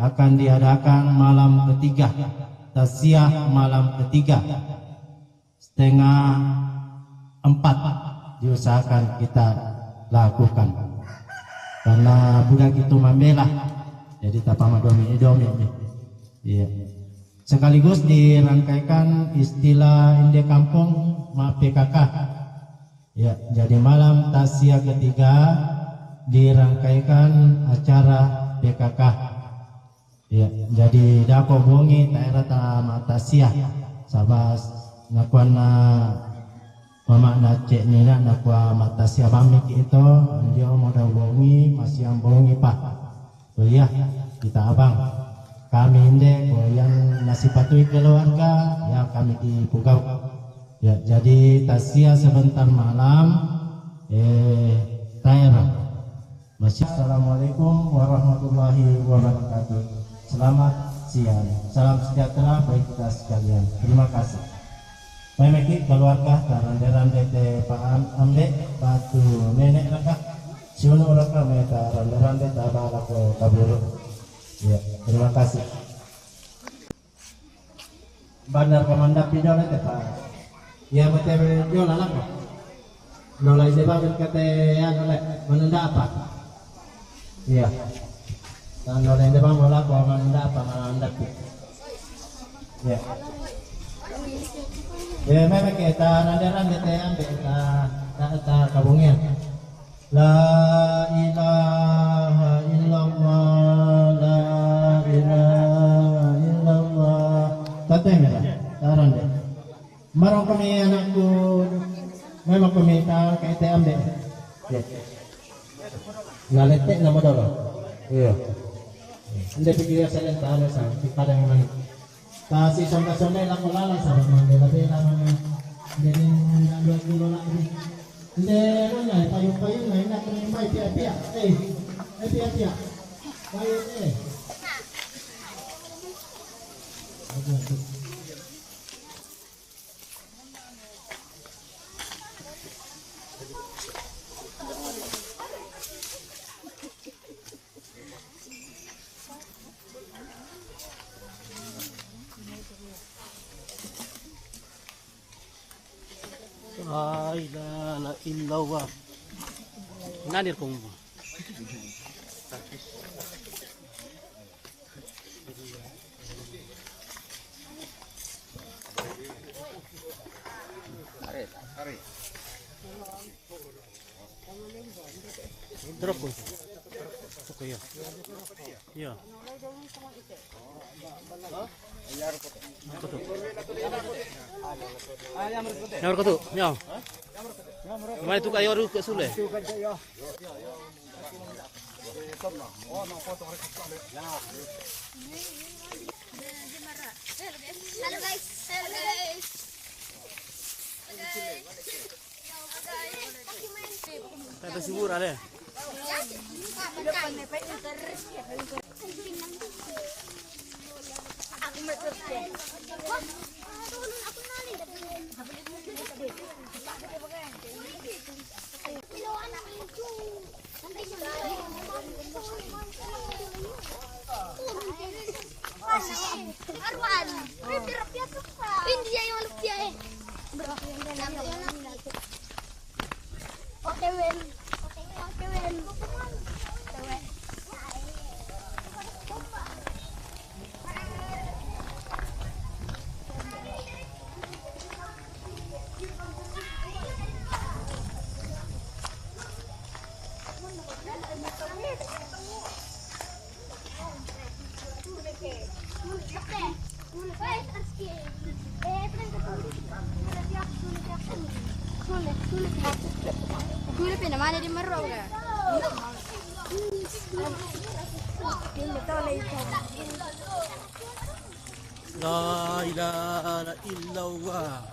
akan diadakan malam ketiga, taziah malam ketiga, 3:30 diusahakan kita lakukan karena budak itu membela, jadi tapama domi. Iya. Sekaligus dirangkaikan istilah inde kampung ma PKK. Ya, jadi malam taziah ketiga dirangkaikan acara PKK. Ya, jadi dako bongi daerah taziah sabas nakuana mama nacek nina nakwa mata siapa mik itu dia mau dah bongi masih yang bongi pak. Oh iya kita abang kami indek yang masih patuhi keluarga ya kami di Pugau ya. Jadi tasya sebentar malam Taira. Assalamualaikum warahmatullahi wabarakatuh. Selamat siang, salam sejahtera bagi kita sekalian. Terima kasih. Memeki keluarga taranderan dete Pak Ambek batu nenek raka sunu raka meta randeran dete abalako kaburu. Ya, terima kasih. Bandar Komandan Pidol itu Pak. Ya betul jual lah kok. Nolai sebab kata ya nolai menunda apa? Iya. Dan nolai sebab nolai kok menunda apa menunda. Ya. Ya memang kita randaran kita ambil kita kabungnya. La ilaha illallah, la ilaha illallah. Katanya taran deh. Marong kami anakku, memang kami tahu kita ambil. Ya. Ngaletek nama dulu. Iya. Anda pikir saya tahu sah, kita yang mana? Kasih sonda-sonda laku lalai sahabat mandela bela mana jadi 2 kilo lagi ndero nya payung-payung na ina kung may pia-pia pia-pia payung La ilaha illallah. Nadir kong. Drop ko. Okay ya. Ya. Nyamar ko to. Nyaw. May tu kayo ru ke sule. Halo guys. Kata sibur ada. Kulit pinamana di Marok ya. La ilaha illallah.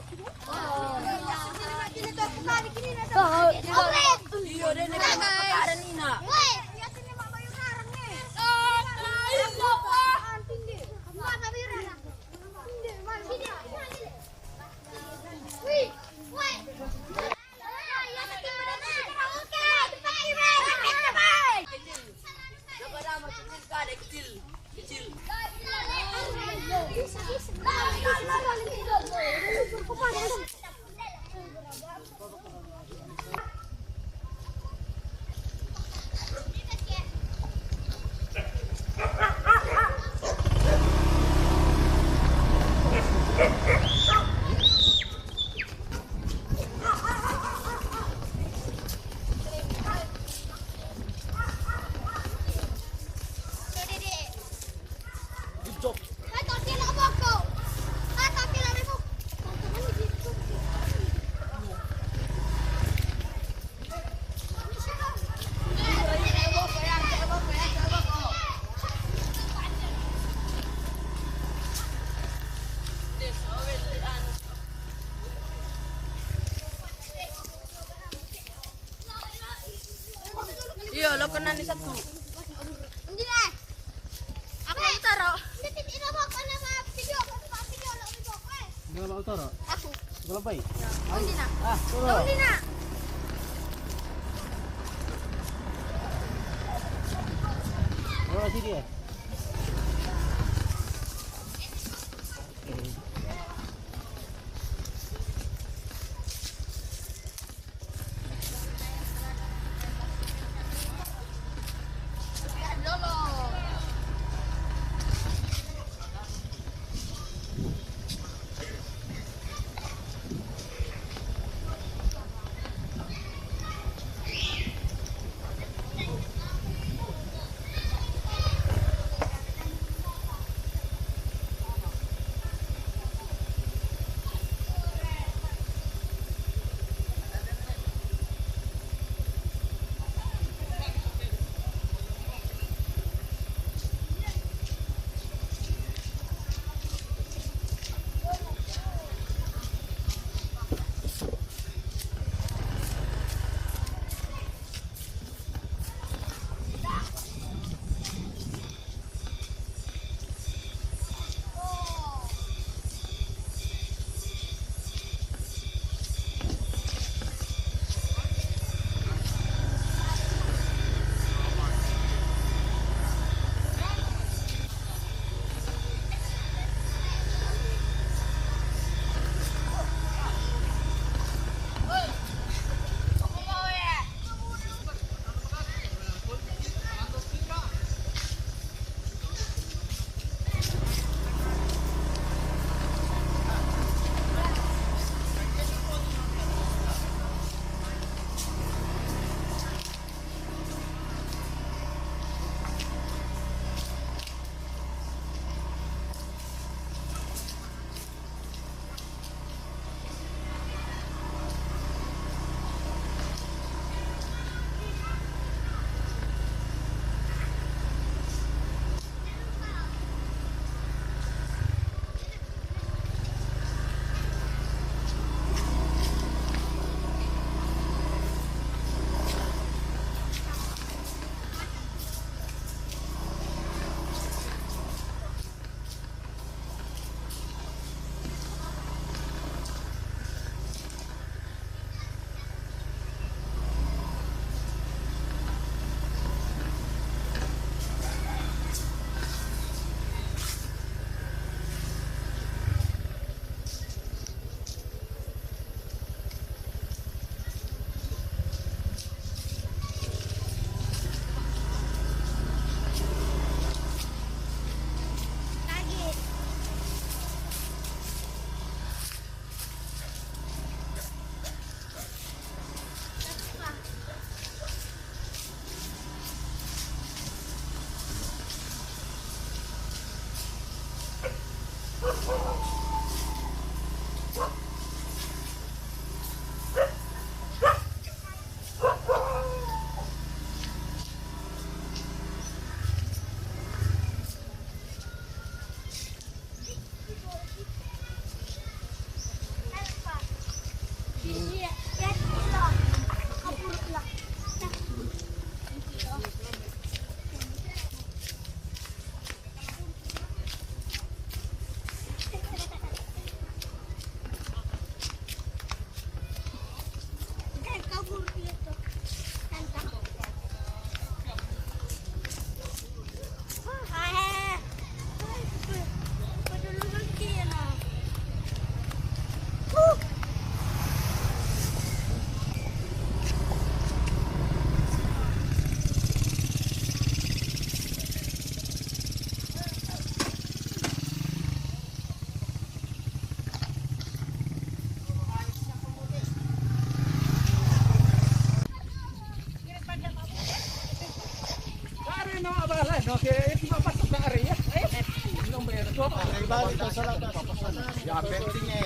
kena nih satu. Hindi na. Ako ang taro. Hindi na mo kana ma video lo video ko eh. Enggak mau taro. Ako. Kalau baik. Hindi na. Ah, taro. Hindi na. Oh, sini ya.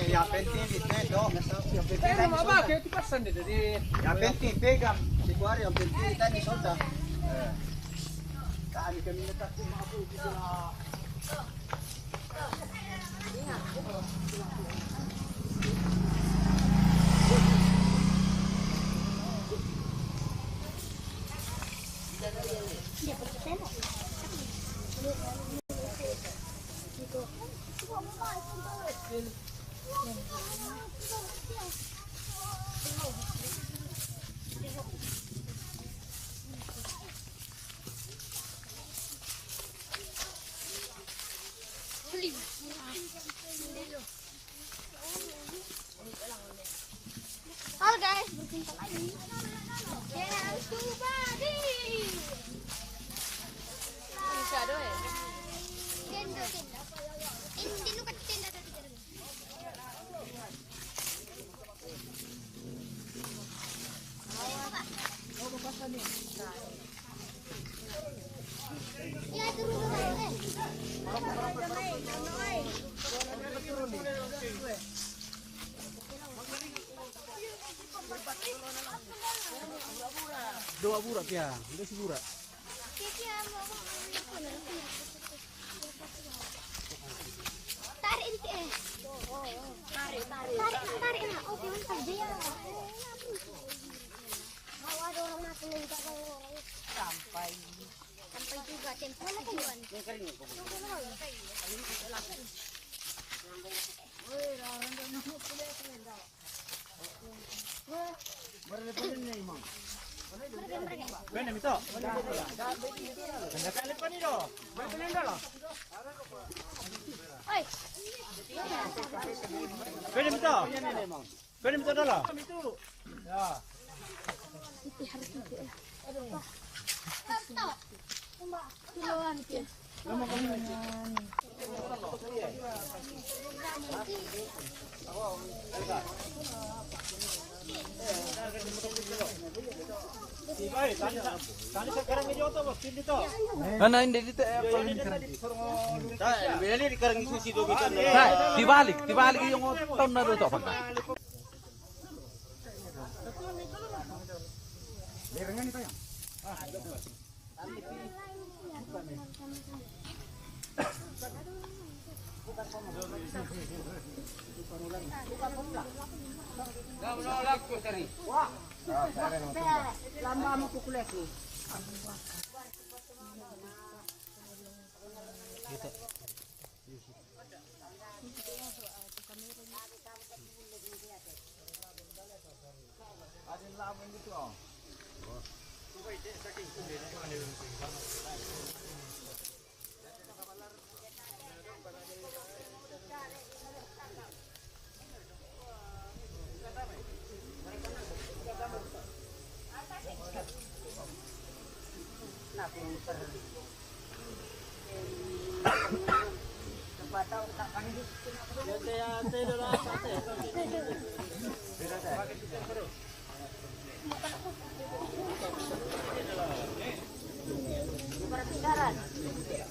Ya penting itu. Pero maba, kayo tipasan dito. Ya penting pegang. Siguro yang penting tadi solda. Kami kami natakot mga po dito na. Halo guys, berjumpa lagi. Dance to body. Bisa doh ya? Tenda. Ini kan tenda tadi. Ya turun. Dua burak ya, udah si burak. Tarik dikit. Tarik lah. Oke, mantap dia. Mau ada orang nak minta kalau sampai juga temponya kan. Bene mito. Anda kali pa nito. Bene ndala. Oi. Bene mito. Bene mito dala. Ya. Tani sekarang ini auto bos dito. Mana ini dito? Beli di karang isi do bitan. Dibalik yung tahun na dito pagka. Lirengan ito yan. Lama mo kukulit ko. Adin lamang dito oh.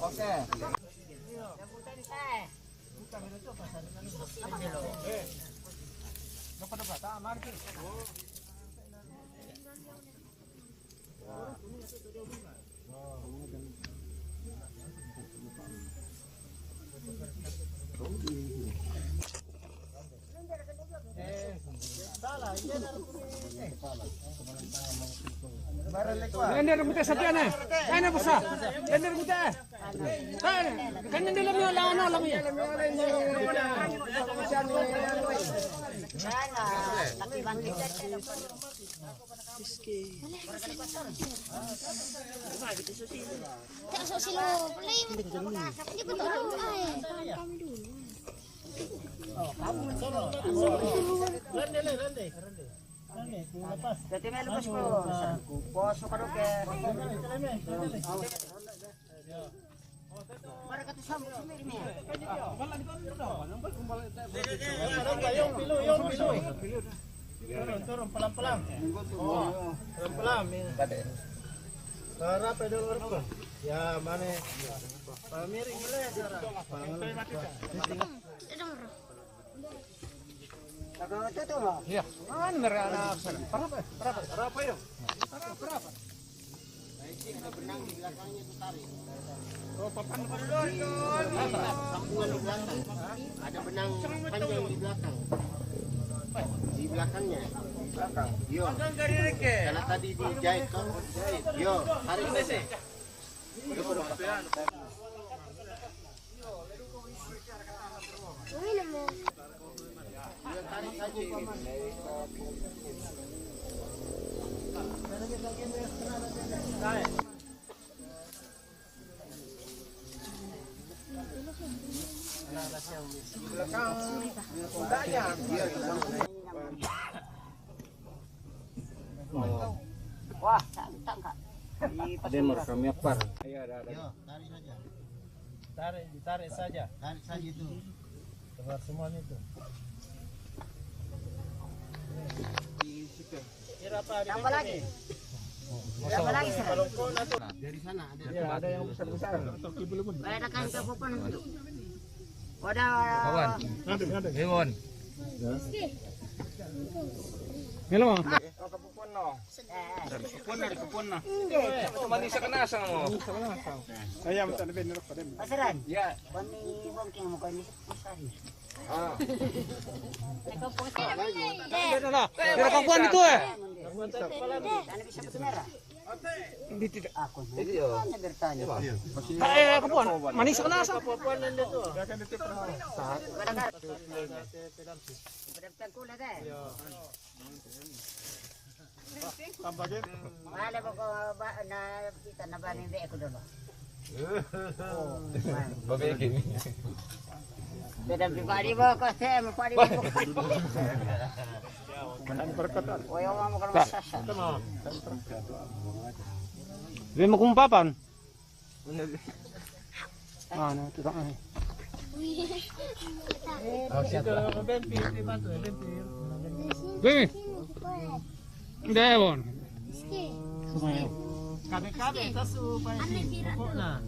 Oke. Ganda rambutnya sapian eh. Ganda besar. Ganda rambutnya eh. Ganda di dalam yang ano lang yan. Tak silo, play. Ini betul ay. Kami dulu. Jadi may lubos po. Poso ka doon ke. Para ka sa mo sumiri mo. Turun pelan-pelan. Pelan-pelan. Para pedal ko. Ya mana? Pamiring mo lang dira. Iya. Mana mereka berapa yuk? Berapa? Benang di belakangnya itu tarik. Oh, papan ada benang panjang di belakang. Di belakangnya. Di belakang. Yo. Karena tadi dijahit kan? Yo, tarik sih. Wah, tak enggak. Ada merekam apa? Ditarik saja. Tarik saja itu. Keluar semuanya itu. Tambah lagi. Tambah lagi sekarang. Dari sana ada. Ya, ada yang besar-besar. Ada kan ke popon itu. Wadah. Kawan. Ada. Hewon. Melo. Kapupon no. Kapupon no. Cuma di sakanasang mo. Saya minta lebih nerok pada. Pasaran. Ya. Kami bongking mo kami pasari. Ah. Kira kapuan itu Ano bisa bersemera? Hindi tidak. Ako. Ano bertanya? Kapuan. Manis ka na sa. Berdepan kula deh. Tambagin. Wala ko na kita na ba ni ako dulu. Babegin. Beda pribadi ba kasi pribadi ba. Manan perkataan. O yung mo kan masasa. Hindi mo kumpapan. Ano, ito ka. Gini. Devon. Kabe-kabe tasu pa na.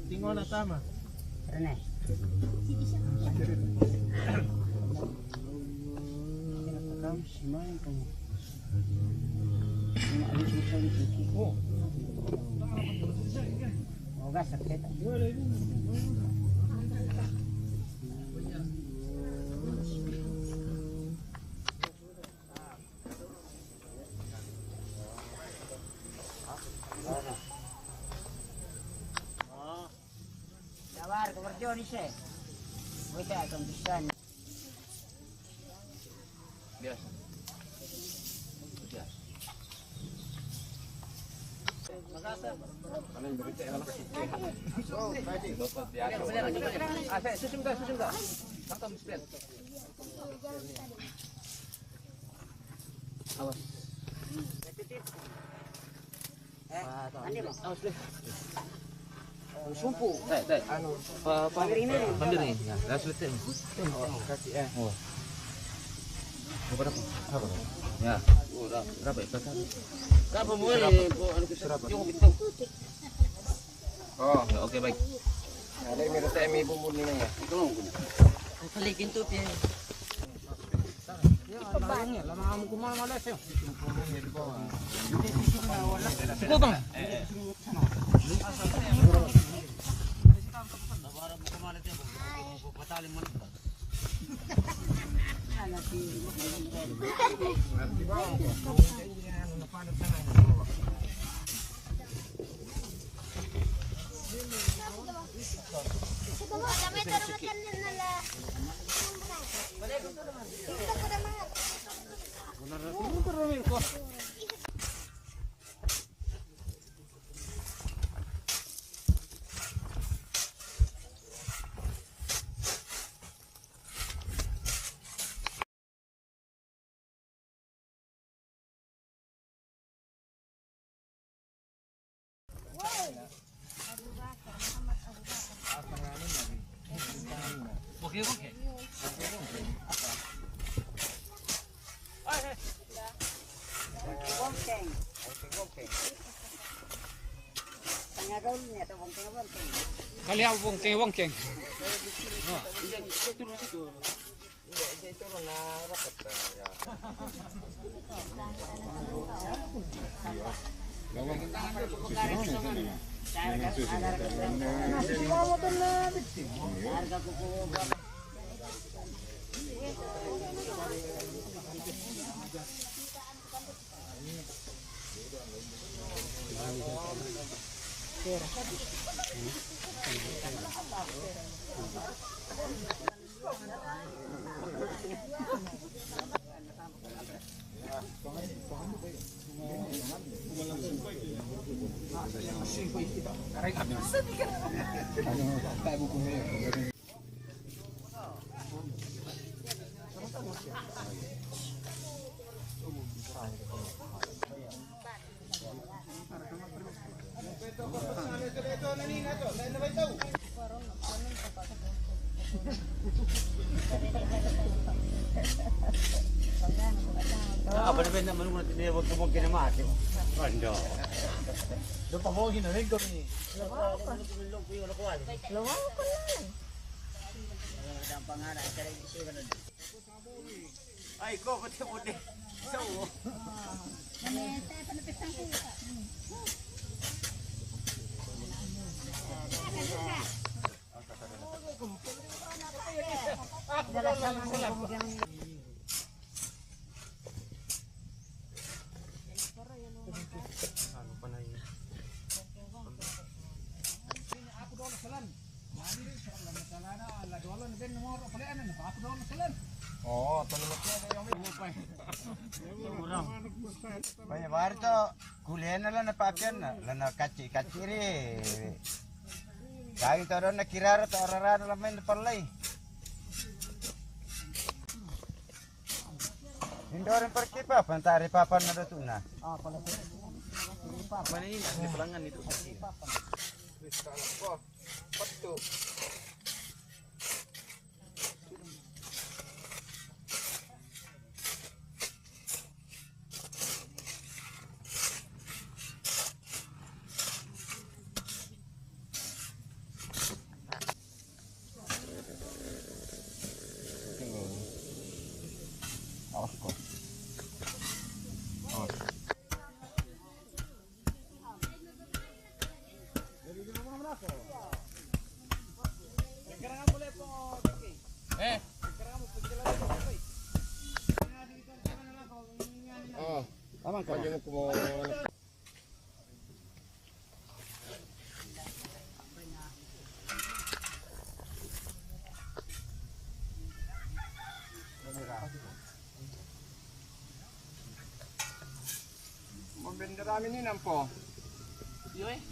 Tinggal na tama. Rene. Moga sakit. Jawar keberjo ni se. Bisa akan bisa. Biasa. Sumpu. Anu, pandiri. Ya, dah selesai. Kasih Oh. Berapa? Ya. Berapa itu? Berapa boleh? Oh, ya, oke baik. Ada yang minta emi bumbu ni ya. Kalikin tu dia. Lama kamu kumana malas yun. Ikaw bang? Oke. Bongkeng. Tanya dulu ni atau bongkeng. Kali ako wongkeng. Apa na naman niya wag mo kinamati. Ando. Do pa mo hinahin ko ni. Lawa ko na. Ang pangalan kay isigan na. Ay ko puti. So. Oh, banyak baru tuh kuliah lah na papian na kaci ri. Kaya taro na kirara to orara na main parlay. Indorin perkipa pantari papan na tu na. Ah, pala. Papan ini di pelangan itu. Patu. Aman ka. Membenda kami ni nampo. Yo eh.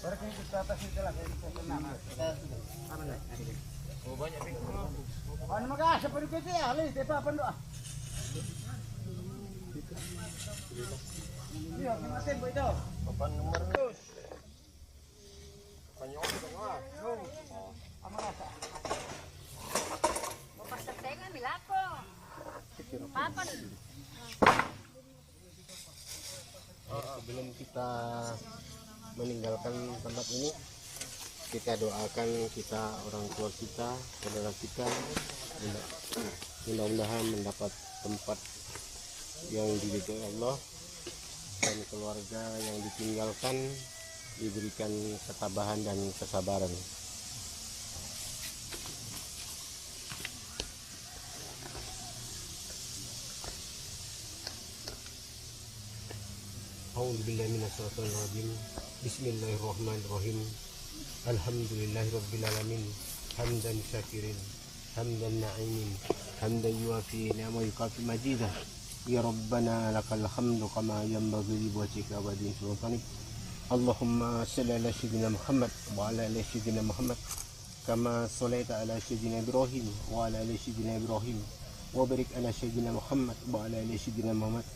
Berarti kita atas itu lah kita tenang. Apa nak? Oh banyak pik. Mana maga seperti itu ya, lih tepa apa doa. Iya, kemasin boy itu. Papan nomor terus. Panjang tengah. Aman asa. Bapak setengan milako. Papan. Sebelum kita meninggalkan tempat ini, kita doakan kita, orang tua kita, saudara kita, mudah-mudahan mendapat tempat yang diridhoi Allah dan keluarga yang ditinggalkan diberikan ketabahan dan kesabaran. A'udzubillahi minasyaitonir rajim. Bismillahirrahmanirrahim. Alhamdulillahirabbil alamin. Hamdan syakirin, hamdan na'imin, hamdan yuafi ni'ma yukafi majidah. Ya Rabbana lakal hamdu kama yanbaghi li wajhika wa din sultanik. Allahumma salli ala sayyidina Muhammad wa ala ali sayyidina Muhammad kama shallaita ala sayyidina Ibrahim wa ala ali sayyidina Ibrahim wa barik ala sayyidina Muhammad wa ala ali sayyidina Muhammad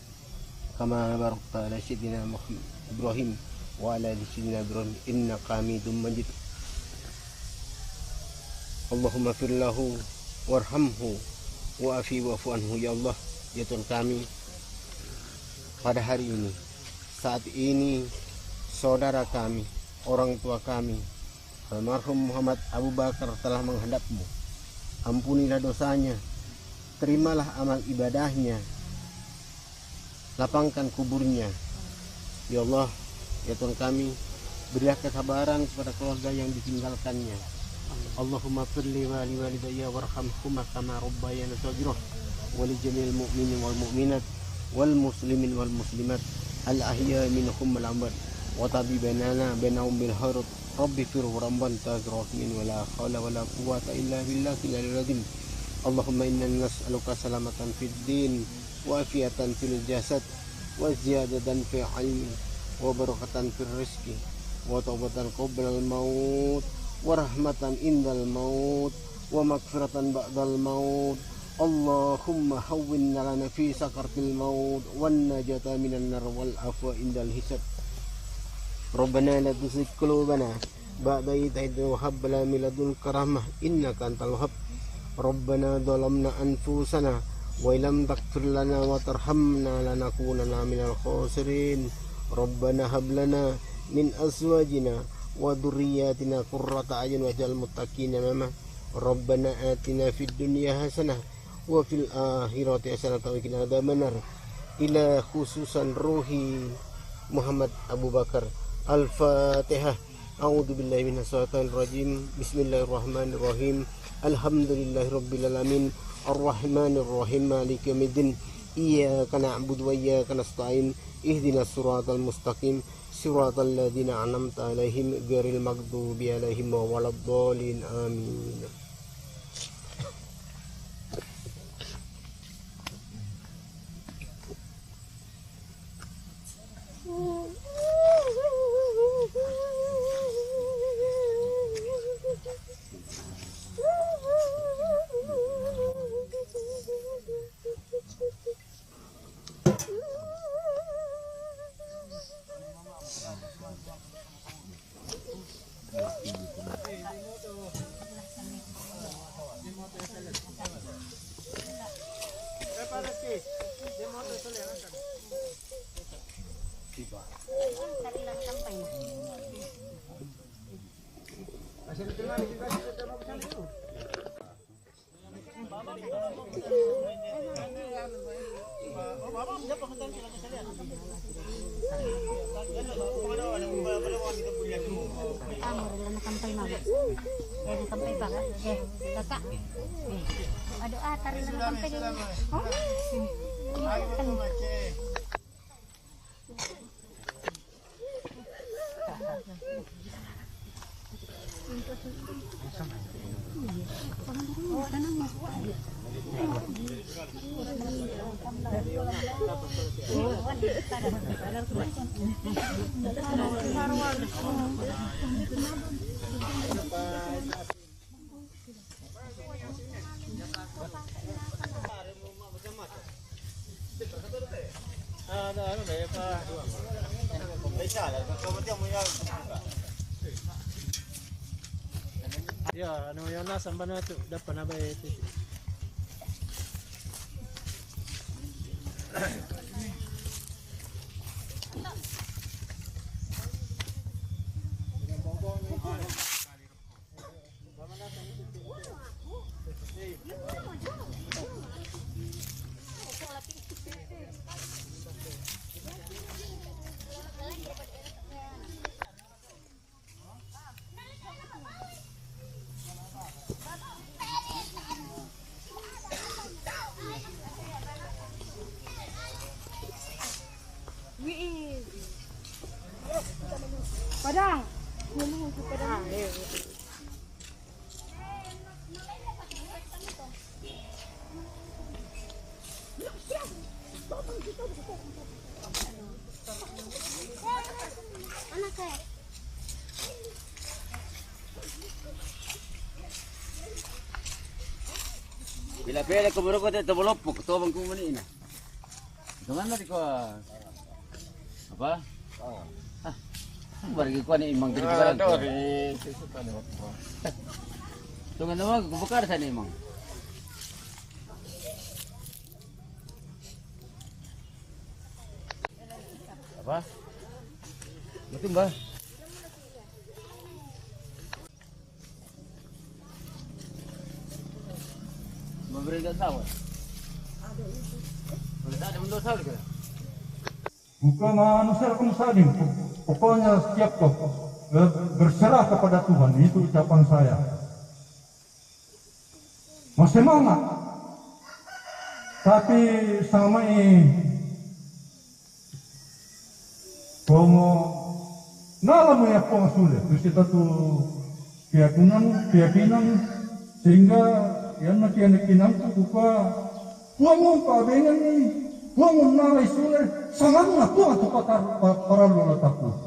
kama barakta ala sayyidina Muhammad Ibrahim wa ala ali sayyidina Ibrahim innaka Hamidum Majid. Allahumma fir lahu warhamhu wa'afi wa'fu anhu. Ya Allah, ya Tuhan kami, pada hari ini, saat ini saudara kami, orang tua kami, almarhum Muhammad Abu Bakar telah menghadapmu. Ampunilah dosanya, terimalah amal ibadahnya, lapangkan kuburnya. Ya Allah, ya Tuhan kami, berilah kesabaran kepada keluarga yang ditinggalkannya. Allahumma firli walidayya warhamhuma kama rabbayana shaghira wa li jami'il mu'minin wal mu'minat wal muslimin wal muslimat al ahya minhum wal amwat wa tabibanana bainahum bil khairat rabbi fir ramban tazramin wala hawla wala quwwata illa billahil aliyyil azim. Allahumma inna nas'aluka salamatan fid din wa afiatan fil jasad wa ziyadatan fil ilmi wa barakatan fil rizqi wa taubatan qabla al maut wa rahmatan indal maut wa maghfiratan ba'dal maut. Allahumma hawwin lana fi sakartil maut wan najata minan nar wal afwa indal hisab. Rabbana la tuzigh qulubana ba'da idh hadaytana wa hab lana min ladunka rahmah innaka antal wahhab. Rabbana dhalamna anfusana wa illam taghfir lana wa tarhamna lanakunanna minal khasirin. Rabbana hab lana min azwajina wa dhurriyyatina qurrata a'yun waj'al muttaqina imama. Rabbana atina fid dunya hasanah wa fil akhirati hasanatan wa qina adzabannar. Ila khususan ruhi Muhammad Abu Bakar. Al-Fatihah. A'udzu billahi minash shaitonir rajim. Bismillahirrahmanirrahim. Alhamdulillahirabbil alamin. Arrahmanir rahim. Maliki yaumiddin. Iyyaka na'budu wa iyyaka nasta'in. Ihdinas siratal mustaqim. Siratal ladzina an'amta 'alaihim ghairil maghdubi 'alaihim waladdallin. Amin. Aduh, tarik lang sampai dulu. Ya, ano yung nasa ba na ito? Dapat na ba ito? Padang. Padang. teh. Bila pele ko bro ko te tolopok to bang ko mani na. Dengan na ko apa? Bagi ko ni imang diri barang. Tungan naman ko bukar sa ni imang. Apa? Betul ba? Memberi tak tahu. Tidak ada mendosa ke? Bukan manusia saling. Pokoknya setiap berserah kepada Tuhan, itu ucapan saya. Masih semangat. Tapi sama ini como nada me sulit. Terus itu keyakinan sehingga yang nakian buka buangon pabengan ni buangon nalai sulit sangat nak tuan tu para lolataku.